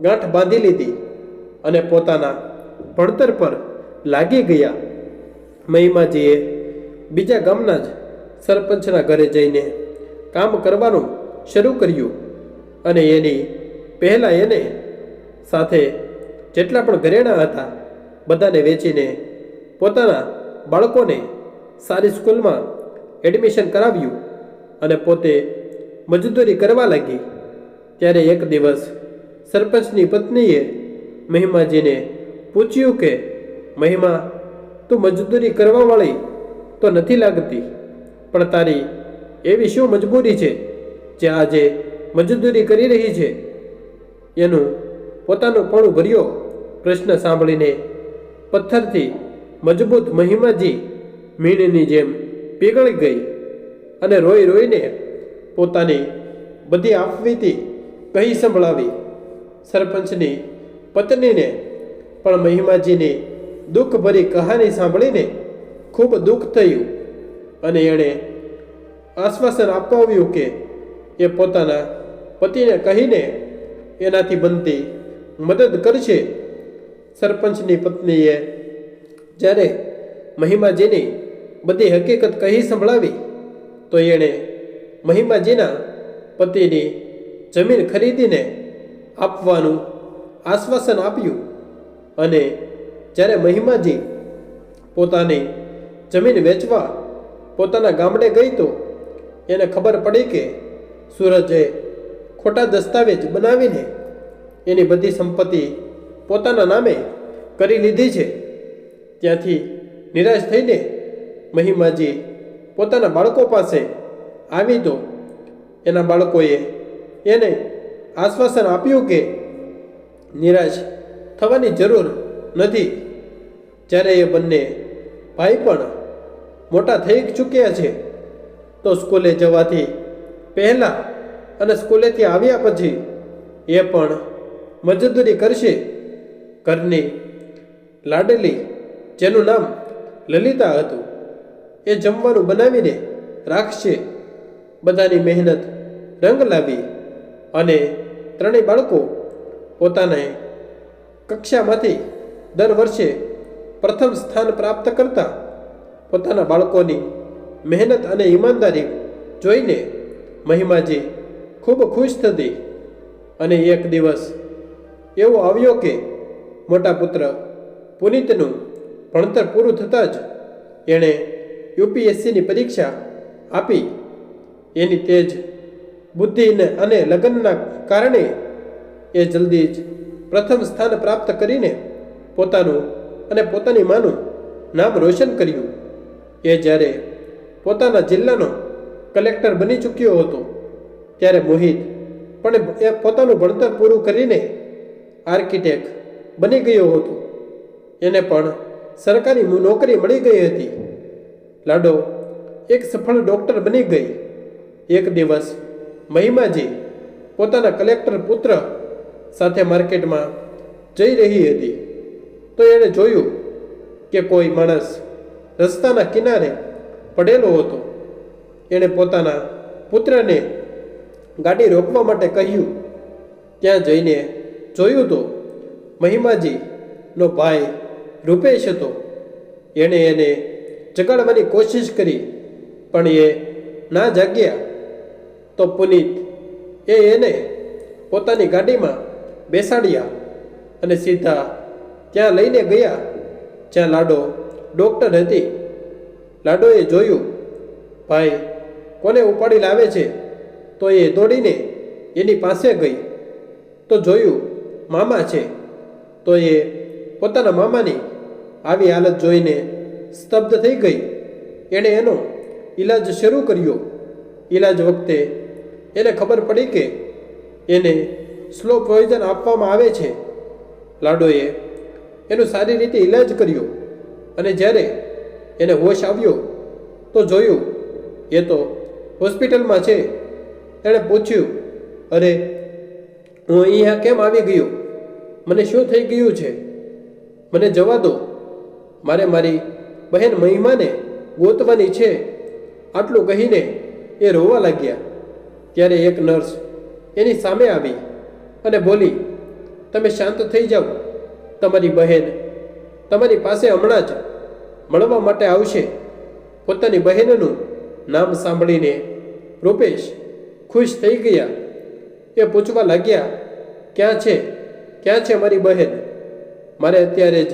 ગાંઠ બાંધી લીધી અને પોતાના ભણતર પર લાગી ગયા. મહિમાજીએ બીજા ગામના જ સરપંચના ઘરે જઈને કામ કરવાનું શરૂ કર્યું અને એની પહેલાં એને સાથે જેટલા પણ ઘરેણાં હતા બધાને વેચીને પોતાના બાળકોને સારી સ્કૂલમાં એડમિશન કરાવ્યું અને પોતે મજદૂરી કરવા લાગી. ત્યારે એક દિવસ સરપંચની પત્નીએ મહિમાજીને પૂછ્યું કે મહિમા, તું મજદૂરી કરવાવાળી તો નથી લાગતી, પણ તારી એવી શું મજબૂરી છે જે આજે મજદૂરી કરી રહી છે? એનું પોતાનું પણ ભર્યો પ્રશ્ન સાંભળીને પથ્થરથી મજબૂત મહિમાજી મીણની જેમ પીગળી ગઈ અને રોઈ રોઈને પોતાની બધી આપવીતી કહી સંભળાવી. સરપંચની પત્નીને પણ મહિમાજીની દુઃખભરી કહાની સાંભળીને ખૂબ દુઃખ થયું અને એણે આશ્વાસન અપાવ્યું કે એ પોતાના પતિને કહીને એનાથી બનતી મદદ કરશે. સરપંચની પત્નીએ જ્યારે મહિમાજીની બધી હકીકત કહી સંભળાવી તો એણે મહિમાજીના પતિની જમીન ખરીદીને આપવાનું આશ્વાસન આપ્યું અને જ્યારે મહિમાજી પોતાની જમીન વેચવા પોતાના ગામડે ગઈ તો એને ખબર પડી કે સૂરજે ખોટા દસ્તાવેજ બનાવીને એની બધી સંપત્તિ પોતાના નામે કરી લીધી છે. ત્યાંથી નિરાશ થઈને મહિમાજી પોતાના બાળકો પાસે આવી તો એના બાળકોએ એને આશ્વાસન આપ્યું કે નિરાશ થવાની જરૂર નથી. જ્યારે એ બંને ભાઈ પણ મોટા થઈ ચૂક્યા છે તો સ્કૂલે જવાથી પહેલાં અને સ્કૂલેથી આવ્યા પછી એ પણ મજદૂરી કરશે. ઘરની લાડલી, જેનું નામ લલિતા હતું, એ જમવાનું બનાવીને રાખશે. બધાની મહેનત રંગ લાવી અને ત્રણેય બાળકો પોતાને કક્ષામાંથી દર વર્ષે પ્રથમ સ્થાન પ્રાપ્ત કરતા પોતાના બાળકોની મહેનત અને ઈમાનદારી જોઈને મહિમાજી ખૂબ ખુશ થતી. અને એક દિવસ એવો આવ્યો કે મોટા પુત્ર પુનિતનું ભણતર પૂરું થતાં જ એણે યુપીએસસીની પરીક્ષા આપી. એની તેજ બુદ્ધિને અને લગ્નના કારણે એ જલ્દી જ પ્રથમ સ્થાન પ્રાપ્ત કરીને પોતાનું અને પોતાની માનું નામ રોશન કર્યું. એ જ્યારે પોતાના જિલ્લાનો કલેક્ટર બની ચૂક્યો હતો ત્યારે મોહિત પણ એ પોતાનું ભણતર પૂરું કરીને આર્કિટેક્ટ બની ગયો હતો. એને પણ સરકારી નોકરી મળી ગઈ હતી. લાડો એક સફળ ડૉક્ટર બની ગઈ. એક દિવસ મહિમાજી પોતાના કલેક્ટર પુત્ર સાથે માર્કેટમાં જઈ રહી હતી તો એણે જોયું કે કોઈ માણસ રસ્તાના કિનારે પડેલો હતો. એણે પોતાના પુત્રને ગાડી રોકવા માટે કહ્યું. ત્યાં જઈને જોયું તો મહિમાજીનો ભાઈ રૂપેશ હતો. એણે એને જગાડવાની કોશિશ કરી પણ એ ના જાગ્યા. તો પુનિત એને પોતાની ગાડીમાં બેસાડ્યા અને સીધા ત્યાં લઈને ગયા જ્યાં લાડો ડૉક્ટર હતી. લાડોએ જોયું ભાઈ કોને ઉપાડી લાવે છે તો એ દોડીને એની પાસે ગઈ તો જોયું મામા છે. તો એ પોતાના મામાની આવી હાલત જોઈને સ્તબ્ધ થઈ ગઈ. એણે એનો ઈલાજ શરૂ કર્યો. ઈલાજ વખતે એને ખબર પડી કે એને સ્લો પોઈઝન આપવામાં આવે છે. લાડોએ એનો સારી રીતે ઈલાજ કર્યો અને જ્યારે એને હોશ આવ્યો તો જોયું એ તો હોસ્પિટલમાં છે. એણે પૂછ્યું, અરે હું અહીંયા કેમ આવી ગયો? મને શું થઈ ગયું છે? મને જવા દો, મારે મારી બહેન મહિમાને ગોતવાની છે. આટલું કહીને એ રોવા લાગ્યા. ત્યારે એક નર્સ એની સામે આવી અને બોલી, તમે શાંત થઈ જાઓ, તમારી બહેન તમારી પાસે હમણાં જ મળવા માટે આવશે. પોતાની બહેનનું નામ સાંભળીને રૂપેશ ખુશ થઈ ગયા. એ પૂછવા લાગ્યા, ક્યાં છે મારી બહેન? મારે અત્યારે જ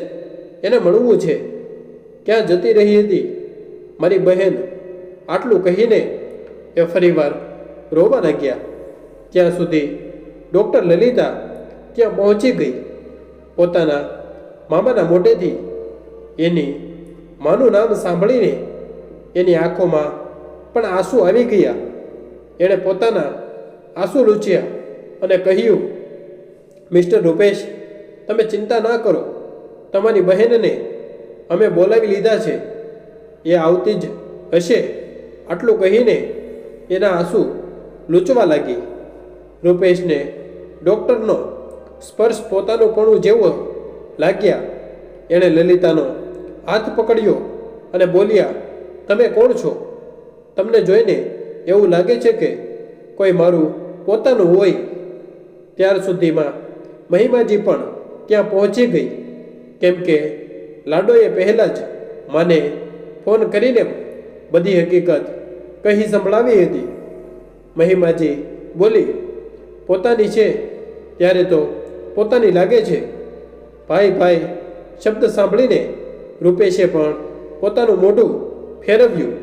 એને મળવું છે. ક્યાં જતી રહી હતી મારી બહેન? આટલું કહીને એ ફરીવાર રોવા લાગ્યા. ત્યાં સુધી ડૉક્ટર લલિતા ત્યાં પહોંચી ગઈ. પોતાના મામાના મોઢેથી એની માનું નામ સાંભળીને એની આંખોમાં પણ આંસુ આવી ગયા. એણે પોતાના આંસુ લૂછ્યા અને કહ્યું, મિસ્ટર રૂપેશ, તમે ચિંતા ના કરો, તમારી બહેનને અમે બોલાવી લીધા છે, એ આવતી જ હશે. આટલું કહીને એના આંસુ લૂંચવા લાગી. રૂપેશને ડૉક્ટરનો સ્પર્શ પોતાનું પણું જેવો લાગ્યા. એણે લલિતાનો હાથ પકડ્યો અને બોલ્યા, તમે કોણ છો? તમને જોઈને એવું લાગે છે કે કોઈ મારું પોતાનું હોય. ત્યાર સુધીમાં મહિમાજી પણ ત્યાં પહોંચી ગઈ, કેમ કે લાડોએ પહેલાં જ માને ફોન કરીને બધી હકીકત કહી સંભળાવી હતી. મહિમાજી બોલી, પોતાની છે ત્યારે તો પોતાની લાગે છે. ભાઈ શબ્દ સાંભળીને રૂપેશે પણ પોતાનું મોઢું ફેરવ્યું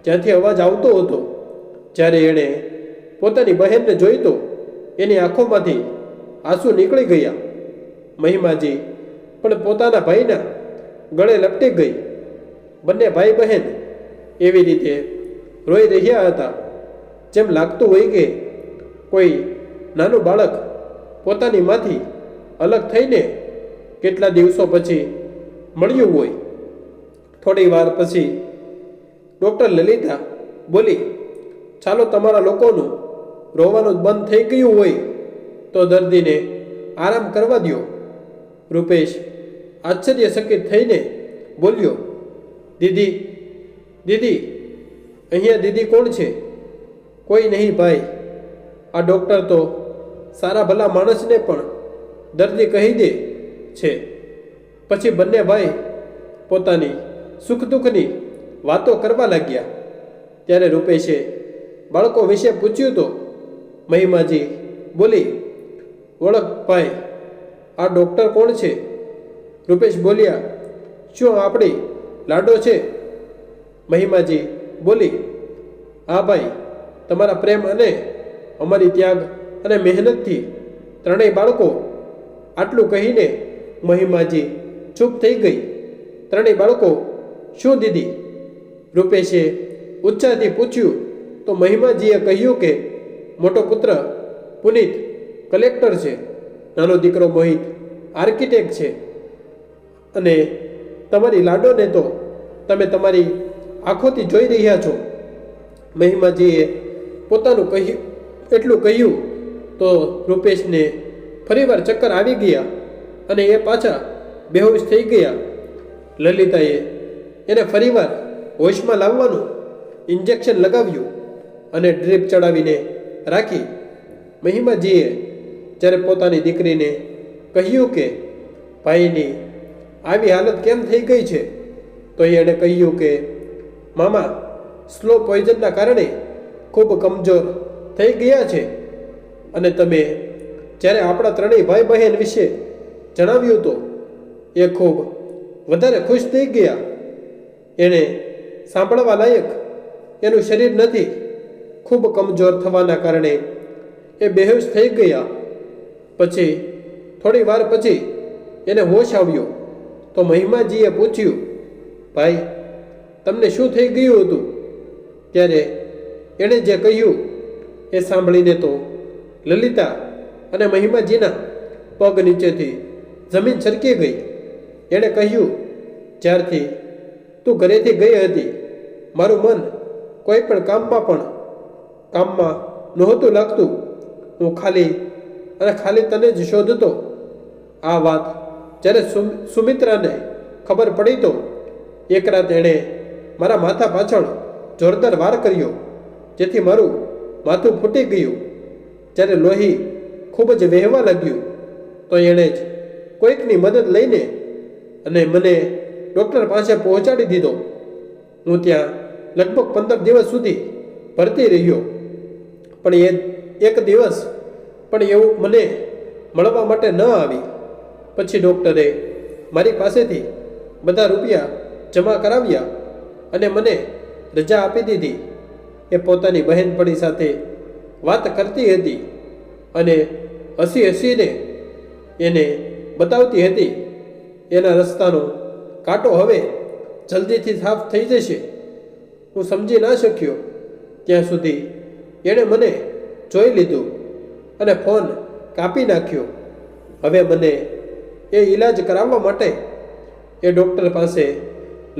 જ્યાંથી અવાજ આવતો હતો. જ્યારે એણે પોતાની બહેનને જોઈ તો એની આંખોમાંથી આંસુ નીકળી ગયા. મહિમાજી પણ પોતાના ભાઈના ગળે લપટી ગઈ. બંને ભાઈ બહેન એવી રીતે રોઈ રહ્યા હતા જેમ લાગતું હોય કે કોઈ નાનું બાળક પોતાની માંથી અલગ થઈને કેટલા દિવસો પછી મળ્યું હોય. થોડી વાર પછી ડૉક્ટર લલિતા બોલી, ચાલો તમારા લોકોનું રોવાનું બંધ થઈ ગયું હોય તો દર્દીને આરામ કરવા દો. રૂપેશ આશ્ચર્યચકિત થઈને બોલ્યો, દીદી, દીદી, અહીંયા દીદી કોણ છે? કોઈ નહીં ભાઈ, આ ડૉક્ટર તો સારા ભલા માણસને પણ દર્દી કહી દે છે. પછી બંને ભાઈ પોતાની સુખ દુઃખની વાતો કરવા લાગ્યા. ત્યારે રૂપેશે બાળકો વિશે પૂછ્યું તો મહિમાજી બોલી, ઓળખ ભાઈ, આ ડૉક્ટર કોણ છે? રૂપેશ બોલ્યા, શું આપણી લાડો છે? મહિમાજી બોલી, હા ભાઈ, તમારા પ્રેમ અને અમારી ત્યાગ અને મહેનતથી ત્રણેય બાળકો. આટલું કહીને મહિમાજી ચૂપ થઈ ગઈ. ત્રણેય બાળકો શું દીદી? રૂપેશે ઉત્સાહથી પૂછ્યું તો મહિમાજીએ કહ્યું કે મોટો પુત્ર પુનિત કલેક્ટર છે, નાનો દીકરો મોહિત આર્કિટેક્ટ છે, અને તમારી લાડોને તો તમે તમારી આંખોથી જોઈ રહ્યા છો. મહિમાજીએ પોતાનું કહ્યું એટલું કહ્યું તો રૂપેશને ફરીવાર ચક્કર આવી ગયા અને એ પાછા બેહોશ થઈ ગયા. લલિતાએ એને ફરીવાર હોશમાં લાવવાનું ઇન્જેક્શન લગાવ્યું અને ડ્રીપ ચડાવીને રાખી. મહિમાજીએ જ્યારે પોતાની દીકરીને કહ્યું કે ભાઈની આવી હાલત કેમ થઈ ગઈ છે, તો એણે કહ્યું કે મામા સ્લો પોઈઝનના કારણે ખૂબ કમજોર થઈ ગયા છે, અને તમે જ્યારે આપણા ત્રણેય ભાઈ બહેન વિશે જણાવ્યું તો એ ખૂબ વધારે ખુશ થઈ ગયા. એણે સાંભળવા લાયક એનું શરીર નથી, ખૂબ કમજોર થવાના કારણે એ બેહોશ થઈ ગયા. પછી થોડી વાર પછી એને હોશ આવ્યો તો મહિમાજીએ પૂછ્યું, ભાઈ, તમને શું થઈ ગયું હતું? ત્યારે એણે જે કહ્યું એ સાંભળીને તો લલિતા અને મહિમાજીના પગ નીચેથી જમીન સરકી ગઈ. એણે કહ્યું, જ્યારથી તું ઘરેથી ગઈ હતી મારું મન કોઈ પણ કામમાં નહોતું લાગતું. હું ખાલી તને જ શોધતો. આ વાત જ્યારે સુમિત્રાને ખબર પડી તો એક રાત એણે મારા માથા પાછળ જોરદાર વાર કર્યો, જેથી મારું માથું ફૂટી ગયું. જ્યારે લોહી ખૂબ જ વહેવા લાગ્યું તો એણે જ કોઈકની મદદ લઈને અને મને ડૉક્ટર પાસે પહોંચાડી દીધો. હું ત્યાં લગભગ 15 દિવસ સુધી ભરતી રહ્યો, પણ એક દિવસ પણ એવું મને મળવા માટે ન આવી. પછી ડૉક્ટરે મારી પાસેથી બધા રૂપિયા જમા કરાવ્યા અને મને રજા આપી દીધી. એ પોતાની બહેનપણી સાથે વાત કરતી હતી અને હસીને એને બતાવતી હતી એના રસ્તાનો કાંટો હવે જલ્દીથી સાફ થઈ જશે. હું સમજી ના શક્યો ત્યાં સુધી એણે મને જોઈ લીધું અને ફોન કાપી નાખ્યો. હવે મને એ ઈલાજ કરાવવા માટે એ ડૉક્ટર પાસે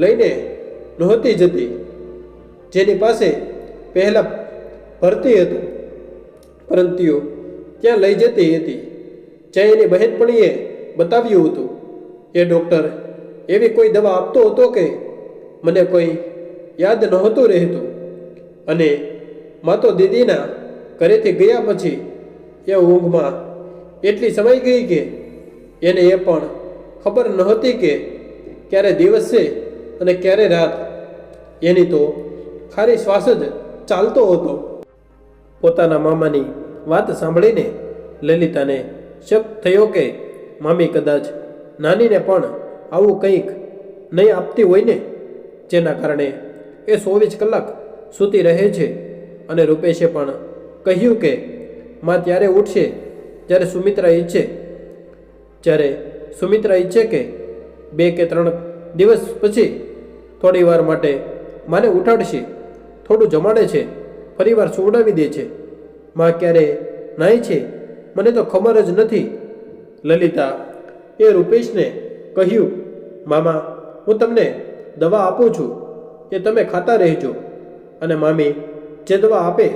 લઈને નહોતી જતી, જેની પાસે પહેલાં ભરતી હતું, પરંતુ ત્યાં લઈ જતી હતી જ્યાં એની બહેનપણીએ બતાવ્યું હતું. એ ડૉક્ટર એવી કોઈ દવા આપતો હતો કે મને કોઈ યાદ નહોતું રહેતું, અને માતો દીદીના ઘરેથી ગયા પછી એ ઊંઘમાં એટલી સમાઈ ગઈ કે એને એ પણ ખબર નહોતી કે ક્યારે દિવસ છે અને ક્યારે રાત. એની તો ખાલી શ્વાસ જ ચાલતો હતો. પોતાના મામાની વાત સાંભળીને લલિતાને શક થયો કે મામી કદાચ નાનીને પણ આવું કંઈક નહીં આપતી હોય ને, જેના કારણે એ 24 કલાક સૂતી રહે છે. અને રૂપેશે પણ કહ્યું કે માં ત્યારે ઉઠશે જ્યારે સુમિત્રા ઈચ્છે કે 2 કે 3 દિવસ પછી થોડી વાર માટે માને ઉઠાડશે, થોડું જમાડે છે, ફરીવાર સુવડાવી દે છે. માં ક્યારે નાય છે મને તો ખબર જ નથી. લલિતા એ રૂપેશને કહ્યું, મામા, હું તમને દવા આપું છું, એ તમે ખાતા રહેજો, અને મામી જે દવા આપે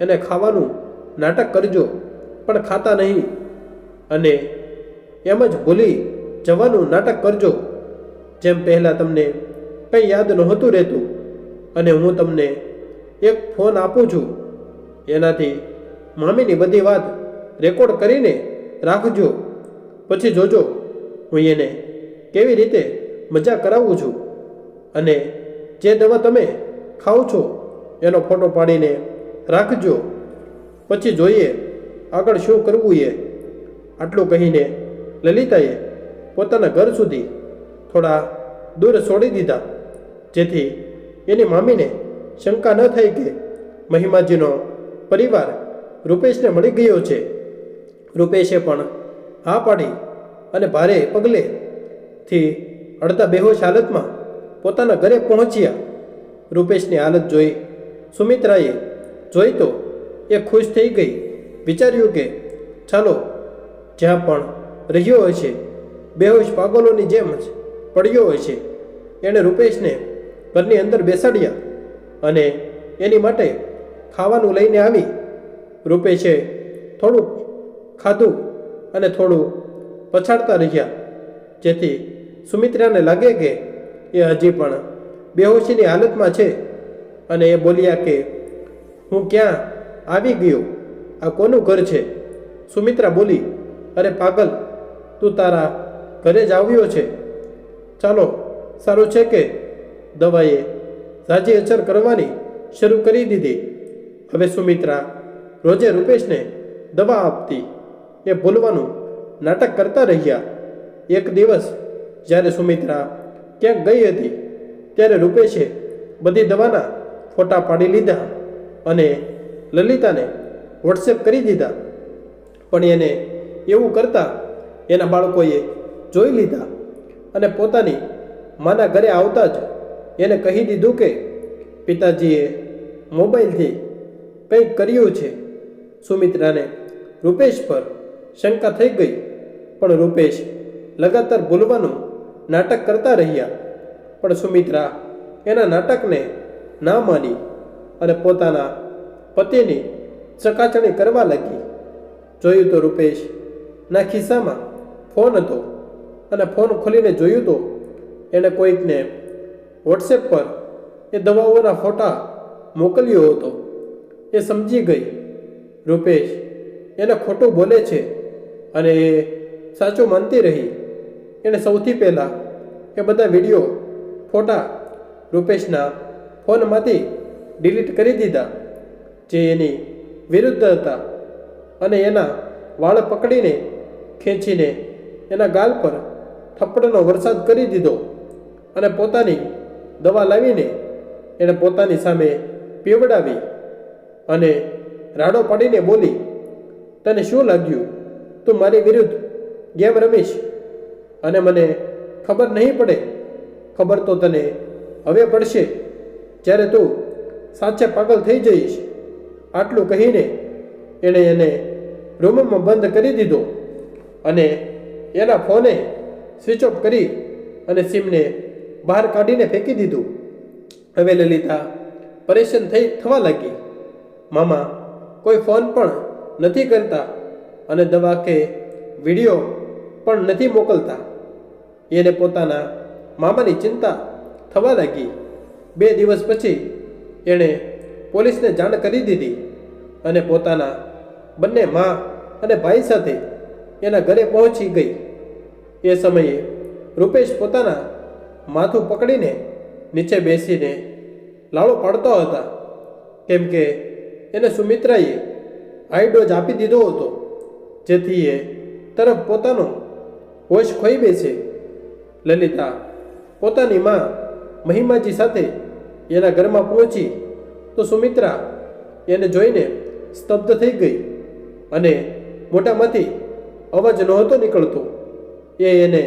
એને ખાવાનું નાટક કરજો, પણ ખાતા નહીં. અને એમ જ ભૂલી જવાનું નાટક કરજો. જેમ પહેલાં તમને કંઈ યાદ નહોતું રહેતું અને હું તમને એક ફોન આપું છું, એનાથી મામીની બધી વાત રેકોર્ડ કરીને રાખજો. પછી જોજો હું એને કેવી રીતે મજા કરાવું છું. અને જે દવા તમે ખાઓ છો એનો ફોટો પાડીને રાખજો. પછી જોઈએ આગળ શું કરવું એ. આટલું કહીને લલિતાએ પોતાના ઘર સુધી થોડા દૂર છોડી દીધા, જેથી એની મામીને શંકા ન થઈ કે મહિમાજીનો પરિવાર રૂપેશને મળી ગયો છે. રૂપેશે પણ હા પાડી અને ભારે પગલેથી અડધા બેહોશ હાલતમાં પોતાના ઘરે પહોંચ્યા. રૂપેશની હાલત જોઈ સુમિત્રાએ જોઈ તો એ ખુશ થઈ ગઈ. વિચાર્યું કે ચાલો જ્યાં પણ રહ્યો હશે બેહોશ પાગલોની જેમ જ પડ્યો હશે. એણે રૂપેશને ઘરની અંદર બેસાડ્યા અને એની માટે ખાવાનું લઈને આવી. રૂપેશે થોડુંક ખાધું અને થોડું પછાડતા રહ્યા, જેથી સુમિત્રાને લાગે કે એ હજી પણ બેહોશીની હાલતમાં છે. અને એ બોલ્યા કે હું ક્યાં આવી ગયો, આ કોનું ઘર છે? સુમિત્રા બોલી, અરે પાગલ, તું તારા ઘરે જ આવ્યો છે. ચાલો સારું છે કે દવાએ ઝાઝી અસર કરવાની શરૂ કરી દીધી. હવે સુમિત્રા રોજે રૂપેશને દવા આપતી. એ ભૂલવાનું નાટક કરતા રહ્યા. એક દિવસ જ્યારે સુમિત્રા ક્યાંક ગઈ હતી ત્યારે રૂપેશે બધી દવાના ફોટા પાડી લીધા અને લલિતાને વોટ્સએપ કરી દીધા. પણ એને એવું કરતાં એના બાળકોએ જોઈ લીધા અને પોતાની માના ઘરે આવતા જ એને કહી દીધું કે પિતાજીએ મોબાઈલથી કંઈક કર્યું છે. સુમિત્રાને રૂપેશ પર શંકા થઈ ગઈ, પણ રૂપેશ લગાતાર ભૂલવાનું નાટક કરતા રહ્યા. પણ સુમિત્રા એના નાટકને ના માની અને પોતાના પતિની ચકાચણી કરવા લાગી. જોયું તો રૂપેશના ખિસ્સામાં ફોન હતો અને ફોન ખોલીને જોયું તો એણે કોઈકને વોટ્સએપ પર એ દવાઓના ફોટા મોકલ્યો હતો. એ સમજી ગઈ રૂપેશ એને ખોટું બોલે છે અને એ સાચું માનતી રહી. એણે સૌથી પહેલાં એ બધા વિડીયો ફોટા રૂપેશના ફોનમાંથી ડિલીટ કરી દીધા જે એની વિરુદ્ધ હતા અને એના વાળ પકડીને ખેંચીને એના ગાલ પર થપ્પડનો વરસાદ કરી દીધો અને પોતાની દવા લાવીને એણે પોતાની સામે પીવડાવી અને રાડો પાડીને બોલી, તને શું લાગ્યું? તું મારી વિરુદ્ધ ગેમ રમીશ અને મને ખબર નહીં પડે? ખબર તો તને હવે પડશે જ્યારે તું સાચે પાગલ થઈ જઈશ. આટલું કહીને એણે એને રૂમમાં બંધ કરી દીધો અને એના ફોને સ્વિચ ઓફ કરી અને સિમને બહાર કાઢીને ફેંકી દીધું. હવે લલિતા પરેશાન થવા લાગી. મામા કોઈ ફોન પણ નથી કરતા અને દવા કે વિડીયો પણ નથી મોકલતા. એને પોતાના મામાની ચિંતા થવા લાગી. 2 દિવસ પછી એણે પોલીસને જાણ કરી દીધી અને પોતાના બંને મા અને ભાઈ સાથે એના ઘરે પહોંચી ગઈ. એ સમયે રૂપેશ પોતાના માથું પકડીને નીચે બેસીને લાડો પાડતો હતા, કેમ કે એને સુમિત્રાએ હાઈ ડોઝ આપી દીધો હતો, જેથી એ તરફ પોતાનો હોશ ખોઈ બેસે. લલિતા પોતાની મા મહિમાજી સાથે એના ઘરમાં પહોંચી તો સુમિત્રા એને જોઈને સ્તબ્ધ થઈ ગઈ અને મોઢામાંથી અવાજ નહોતો નીકળતો. એ એને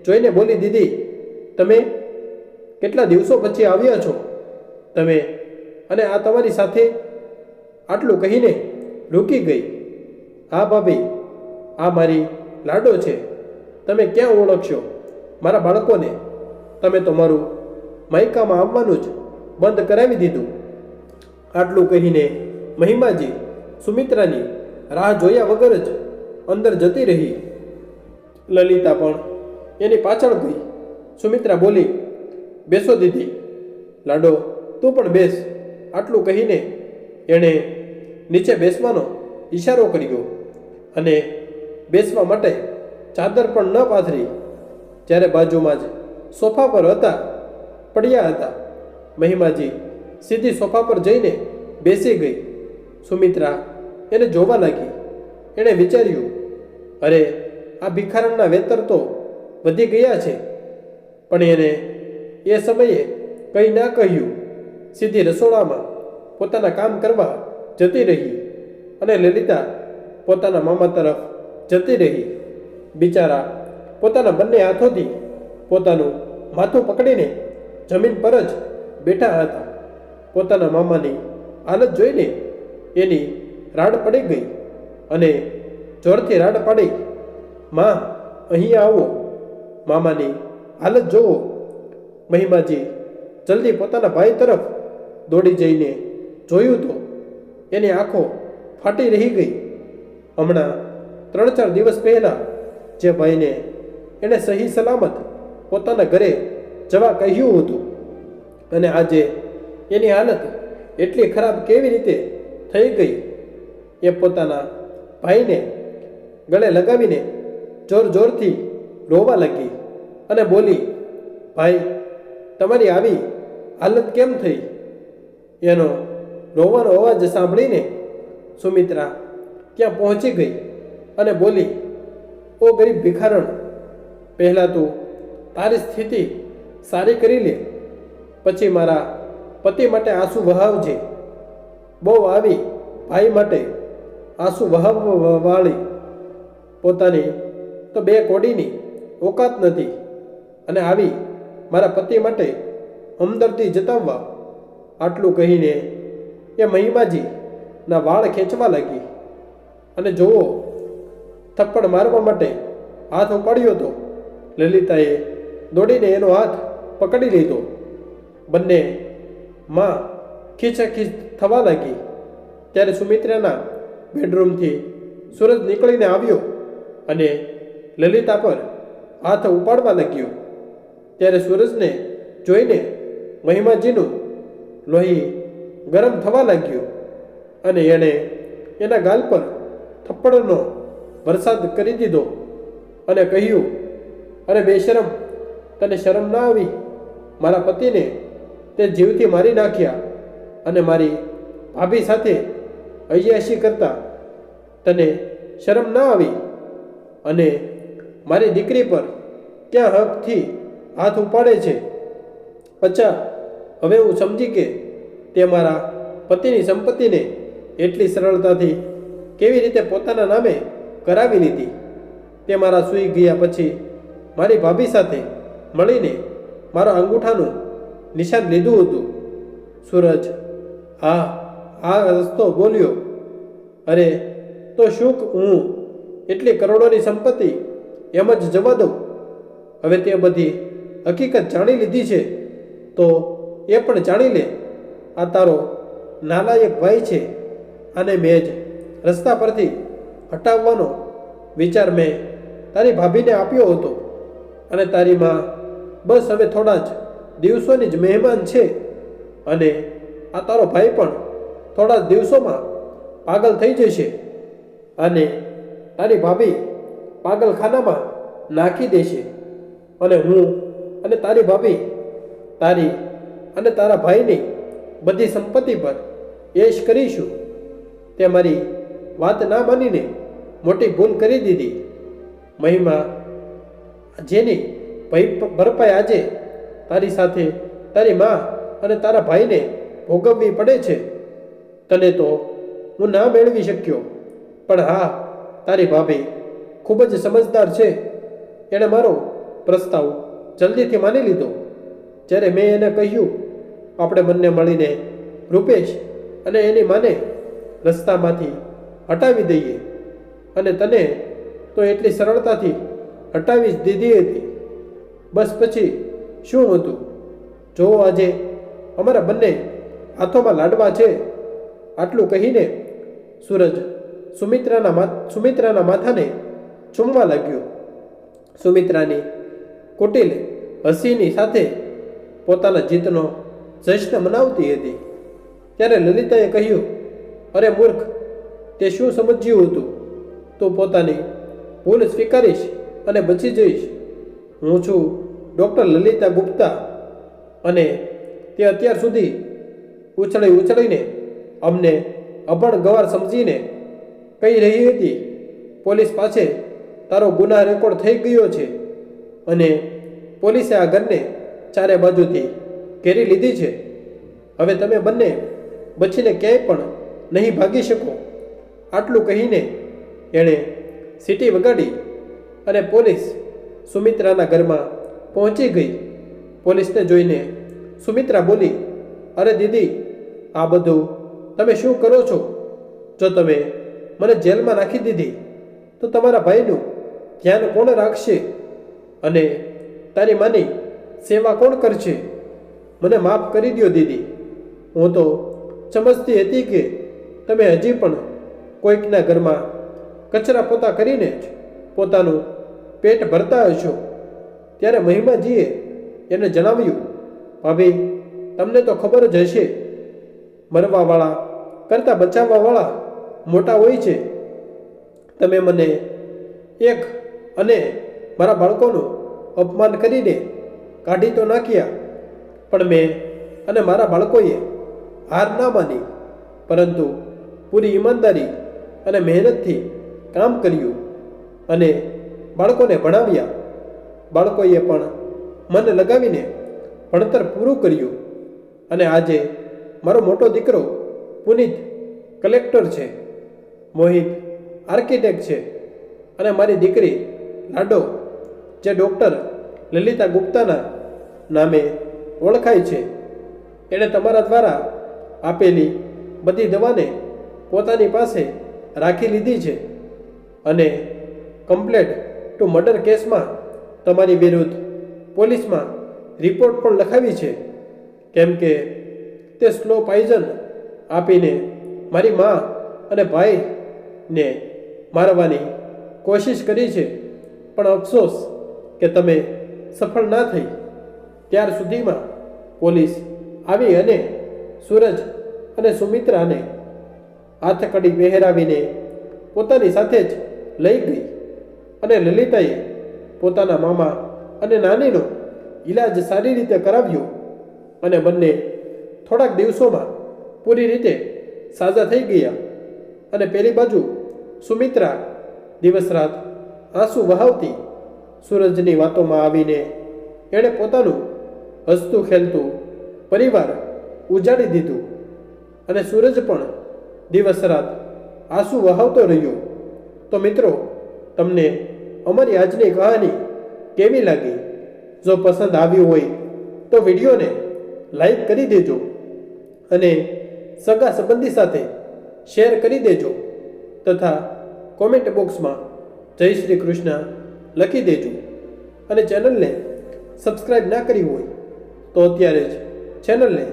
જોઈને બોલી, દીદી, તમે કેટલા દિવસો પછી આવ્યા છો? તમે અને આ તમારી સાથે? આટલું કહીને રૂકી ગઈ. હા ભાભી, આ મારી લાડો છે. તમે ક્યાં ઓળખશો મારા બાળકોને? તમે તો મારું માયકામાં આવવાનું જ બંધ કરાવી દીધું. આટલું કહીને મહિમાજી સુમિત્રાની રાહ જોયા વગર જ અંદર જતી રહી. લલિતા પણ એની પાછળ ગઈ. સુમિત્રા બોલી, બેસો દીદી. લાડો, તું પણ બેસ. આટલું કહીને એણે નીચે બેસવાનો ઈશારો કર્યો અને બેસવા માટે ચાદર પણ ન પાથરી. જ્યારે બાજુમાં જ સોફા પર પડ્યા હતા. મહિમાજી સીધી સોફા પર જઈને બેસી ગઈ. સુમિત્રા એને જોવા લાગી. એણે વિચાર્યું, અરે, આ ભિખારણના વેતર તો વધી ગયા છે. પણ એને એ સમયે કંઈ ના કહ્યું. સીધી રસોડામાં પોતાના કામ કરવા જતી રહી અને લલિતા પોતાના મામા તરફ જતી રહી. બિચારા પોતાના બંને હાથોથી પોતાનું માથું પકડીને જમીન પર જ બેઠા હતા. પોતાના મામાની હાલત જોઈને એની રાડ પડી ગઈ અને જોરથી રાડ પાડી, માં, અહીં આવો, મામાની હાલત જોવો. મહિમાજી જલ્દી પોતાના ભાઈ તરફ દોડી જઈને જોયું તો એની આંખો ફાટી રહી ગઈ. હમણાં 3-4 દિવસ પહેલાં જે ભાઈને એણે સહી સલામત પોતાના ઘરે જવા કહ્યું હતું અને આજે એની હાલત એટલી ખરાબ કેવી રીતે થઈ ગઈ એ પોતાના ભાઈને ગળે લગાવીને જોર જોરથી રોવા લાગી અને બોલી, ભાઈ, તમારી આવી હાલત કેમ થઈ? એનો રોવાનો અવાજ સાંભળીને સુમિત્રા ત્યાં પહોંચી ગઈ અને બોલી, ઓ ગરીબ ભિખારણ, પહેલાં તું તારી સ્થિતિ સારી કરી લે, પછી મારા પતિ માટે આંસુ વહાવજે. બહુ આવી ભાઈ માટે આંસુ વહાવવાળી પોતાની તો 2 કોડીની ઓકાત નથી અને આવી મારા પતિ માટે હમદર્દી જતાવવા. આટલું કહીને એ મહિમાજીના વાળ ખેંચવા લાગી અને જોવો, થપ્પડ મારવા માટે હાથ ઉપાડ્યો તો લલિતાએ દોડીને એનો હાથ પકડી લીધો. બંને માં ખીચાખીચ થવા લાગી. ત્યારે સુમિત્રાના બેડરૂમથી સૂરજ નીકળીને આવ્યો અને લલિતા પર હાથ ઉપાડવા લાગ્યો. ત્યારે સૂરજને જોઈને મહિમાજીનું લોહી ગરમ થવા લાગ્યું અને એણે એના ગાલ પર થપ્પડનો વરસાદ કરી દીધો અને કહ્યું, અરે બેશરમ, તને શરમ ના આવી? મારા પતિને તે જીવથી મારી નાખ્યા અને મારી ભાભી સાથે અય્યાશી કરતા તને શરમ ના આવી? અને મારી દીકરી પર ક્યાં હકથી હાથ ઉપાડે છે? અચ્છા, હવે હું સમજી કે તે મારા પતિની સંપત્તિને એટલી સરળતાથી કેવી રીતે પોતાના નામે કરાવી લીધી. તે મારા સૂઈ ગયા પછી મારી ભાભી સાથે મળીને મારા અંગૂઠાનું નિશાન લીધું હતું. સૂરજ આ રસ્તો બોલ્યો, અરે તો શું હું એટલી કરોડોની સંપત્તિ એમ જ જવા દઉં? હવે તે બધી હકીકત જાણી લીધી છે તો એ પણ જાણી લે. આ તારો નાલાયક ભાઈ છે. આને મેં જ રસ્તા પરથી હટાવવાનો વિચાર મેં તારી ભાભીને આપ્યો હતો અને તારી માં બસ હવે થોડા જ દિવસોની જ મહેમાન છે અને આ તારો ભાઈ પણ થોડા જ દિવસોમાં પાગલ થઈ જશે અને તારી ભાભી પાગલખાનામાં નાખી દેશે અને હું અને તારી ભાભી તારી અને તારા ભાઈની બધી સંપત્તિ પર એશ કરીશું. તે મારી વાત ના માનીને મોટી ભૂલ કરી દીધી. મહિમા, જેની ભરપાઈ આજે તારી સાથે તારી મા અને તારા ભાઈને ભોગવવી પડે છે, તને તો હું ના મેળવી શક્યો. પણ હા, તારી ભાભી ખૂબ જ સમજદાર છે. એણે મારો પ્રસ્તાવ જલ્દીથી માની લીધો. જ્યારે મેં એને કહ્યું, આપણે બંને મળીને રૂપેશ અને એની માને રસ્તામાંથી હટાવી દઈએ, અને તને તો એટલી સરળતાથી હટાવી જ દીધી હતી. બસ પછી શું હતું? જો આજે અમારા બંને હાથોમાં લાડવા છે. આટલું કહીને સૂરજ સુમિત્રાના માથાને ચૂમવા લાગ્યો. સુમિત્રાની કુટિલ હસીની સાથે પોતાના જીતનો જશ્ન મનાવતી હતી ત્યારે લલિતાએ કહ્યું, અરે મૂર્ખ, તે શું સમજ્યું હતું? તું પોતાની ભૂલ સ્વીકારીશ અને બચી જઈશ. હું છું ડૉક્ટર લલિતા ગુપ્તા અને તે અત્યાર સુધી ઉછળીને અમને અભણ ગવાર સમજીને કહી રહી હતી, પોલીસ પાસે તારો ગુના રેકોર્ડ થઈ ગયો છે અને પોલીસે આ ઘરને ચારે બાજુથી ઘેરી લીધી છે. હવે તમે બંને બચીને ક્યાંય પણ નહીં ભાગી શકો. આટલું કહીને એણે સીટી વગાડી અને પોલીસ સુમિત્રાના ઘરમાં પહોંચી ગઈ. પોલીસને જોઈને સુમિત્રા બોલી, અરે દીદી, આ બધું તમે શું કરો છો? જો તમે મને જેલમાં નાખી દીધી તો તમારા ભાઈનું ધ્યાન કોણ રાખશે અને તારી માની સેવા કોણ કરશે? મને માફ કરી દો દીદી. હું તો સમજતી હતી કે તમે હજી પણ કોઈકના ઘરમાં કચરા પોતા કરીને જ પોતાનું પેટ ભરતા હશો. ત્યારે મહિમાજીએ એને જણાવ્યું, ભાભી, તમને તો ખબર જ હશે, મરવાવાળા કરતાં બચાવવાવાળા મોટા હોય છે. તમે મને એક અને મારા બાળકોનું અપમાન કરીને કાઢી તો નાખ્યા, પણ મેં અને મારા બાળકોએ હાર ના માની, પરંતુ પૂરી ઈમાનદારી અને મહેનતથી કામ કર્યું અને બાળકોને ભણાવ્યા. બાળકોએ પણ મન લગાવીને ભણતર પૂરું કર્યું અને આજે મારો મોટો દીકરો પુનિત કલેક્ટર છે, મોહિત આર્કિટેક્ટ છે અને મારી દીકરી લાડો જે ડૉક્ટર લલિતા ગુપ્તાના નામે ઓળખાય છે. એણે તમારા દ્વારા આપેલી બધી દવાને પોતાની પાસે રાખી લીધી છે અને કમ્પ્લેટ ટુ મર્ડર કેસમાં તમારી વિરુદ્ધ પોલીસમાં રિપોર્ટ પણ લખાવી છે, કેમ કે તે સ્લો પોઈઝન આપીને મારી મા અને ભાઈને મારવાની કોશિશ કરી છે. પણ અફસોસ કે તમે સફળ ના થઈ. ત્યાર સુધીમાં પોલીસ આવી અને સૂરજ અને સુમિત્રાને હાથકડી પહેરાવીને પોતાની સાથે જ લઈ ગઈ અને લલિતાએ પોતાના મામા અને નાનીનો ઈલાજ સારી રીતે કરાવ્યો અને બંને થોડાક દિવસોમાં પૂરી રીતે સાજા થઈ ગયા. અને પેલી બાજુ સુમિત્રા દિવસ રાત આંસુ વહાવતી સૂરજની વાતોમાં આવીને એણે પોતાનું હસતું ખેલતું પરિવાર ઉજાડી દીધું અને સૂરજ પણ દિવસ રાત આંસુ વહાવતો રહ્યો. તો મિત્રો, તમને અમારી આજની કહાની કેવી લાગી? જો પસંદ આવ્યું હોય તો વિડીયોને લાઈક કરી દેજો અને સગા સંબંધી સાથે શેર કરી દેજો તથા કોમેન્ટ બોક્સમાં જય શ્રી કૃષ્ણ લખી દેજો. અને ચેનલને સબસ્ક્રાઈબ ના કરી હોય તો અત્યારે જ ચેનલને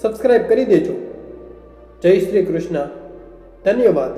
સબસ્ક્રાઈબ કરી દેજો. જય શ્રી કૃષ્ણ. ધન્યવાદ.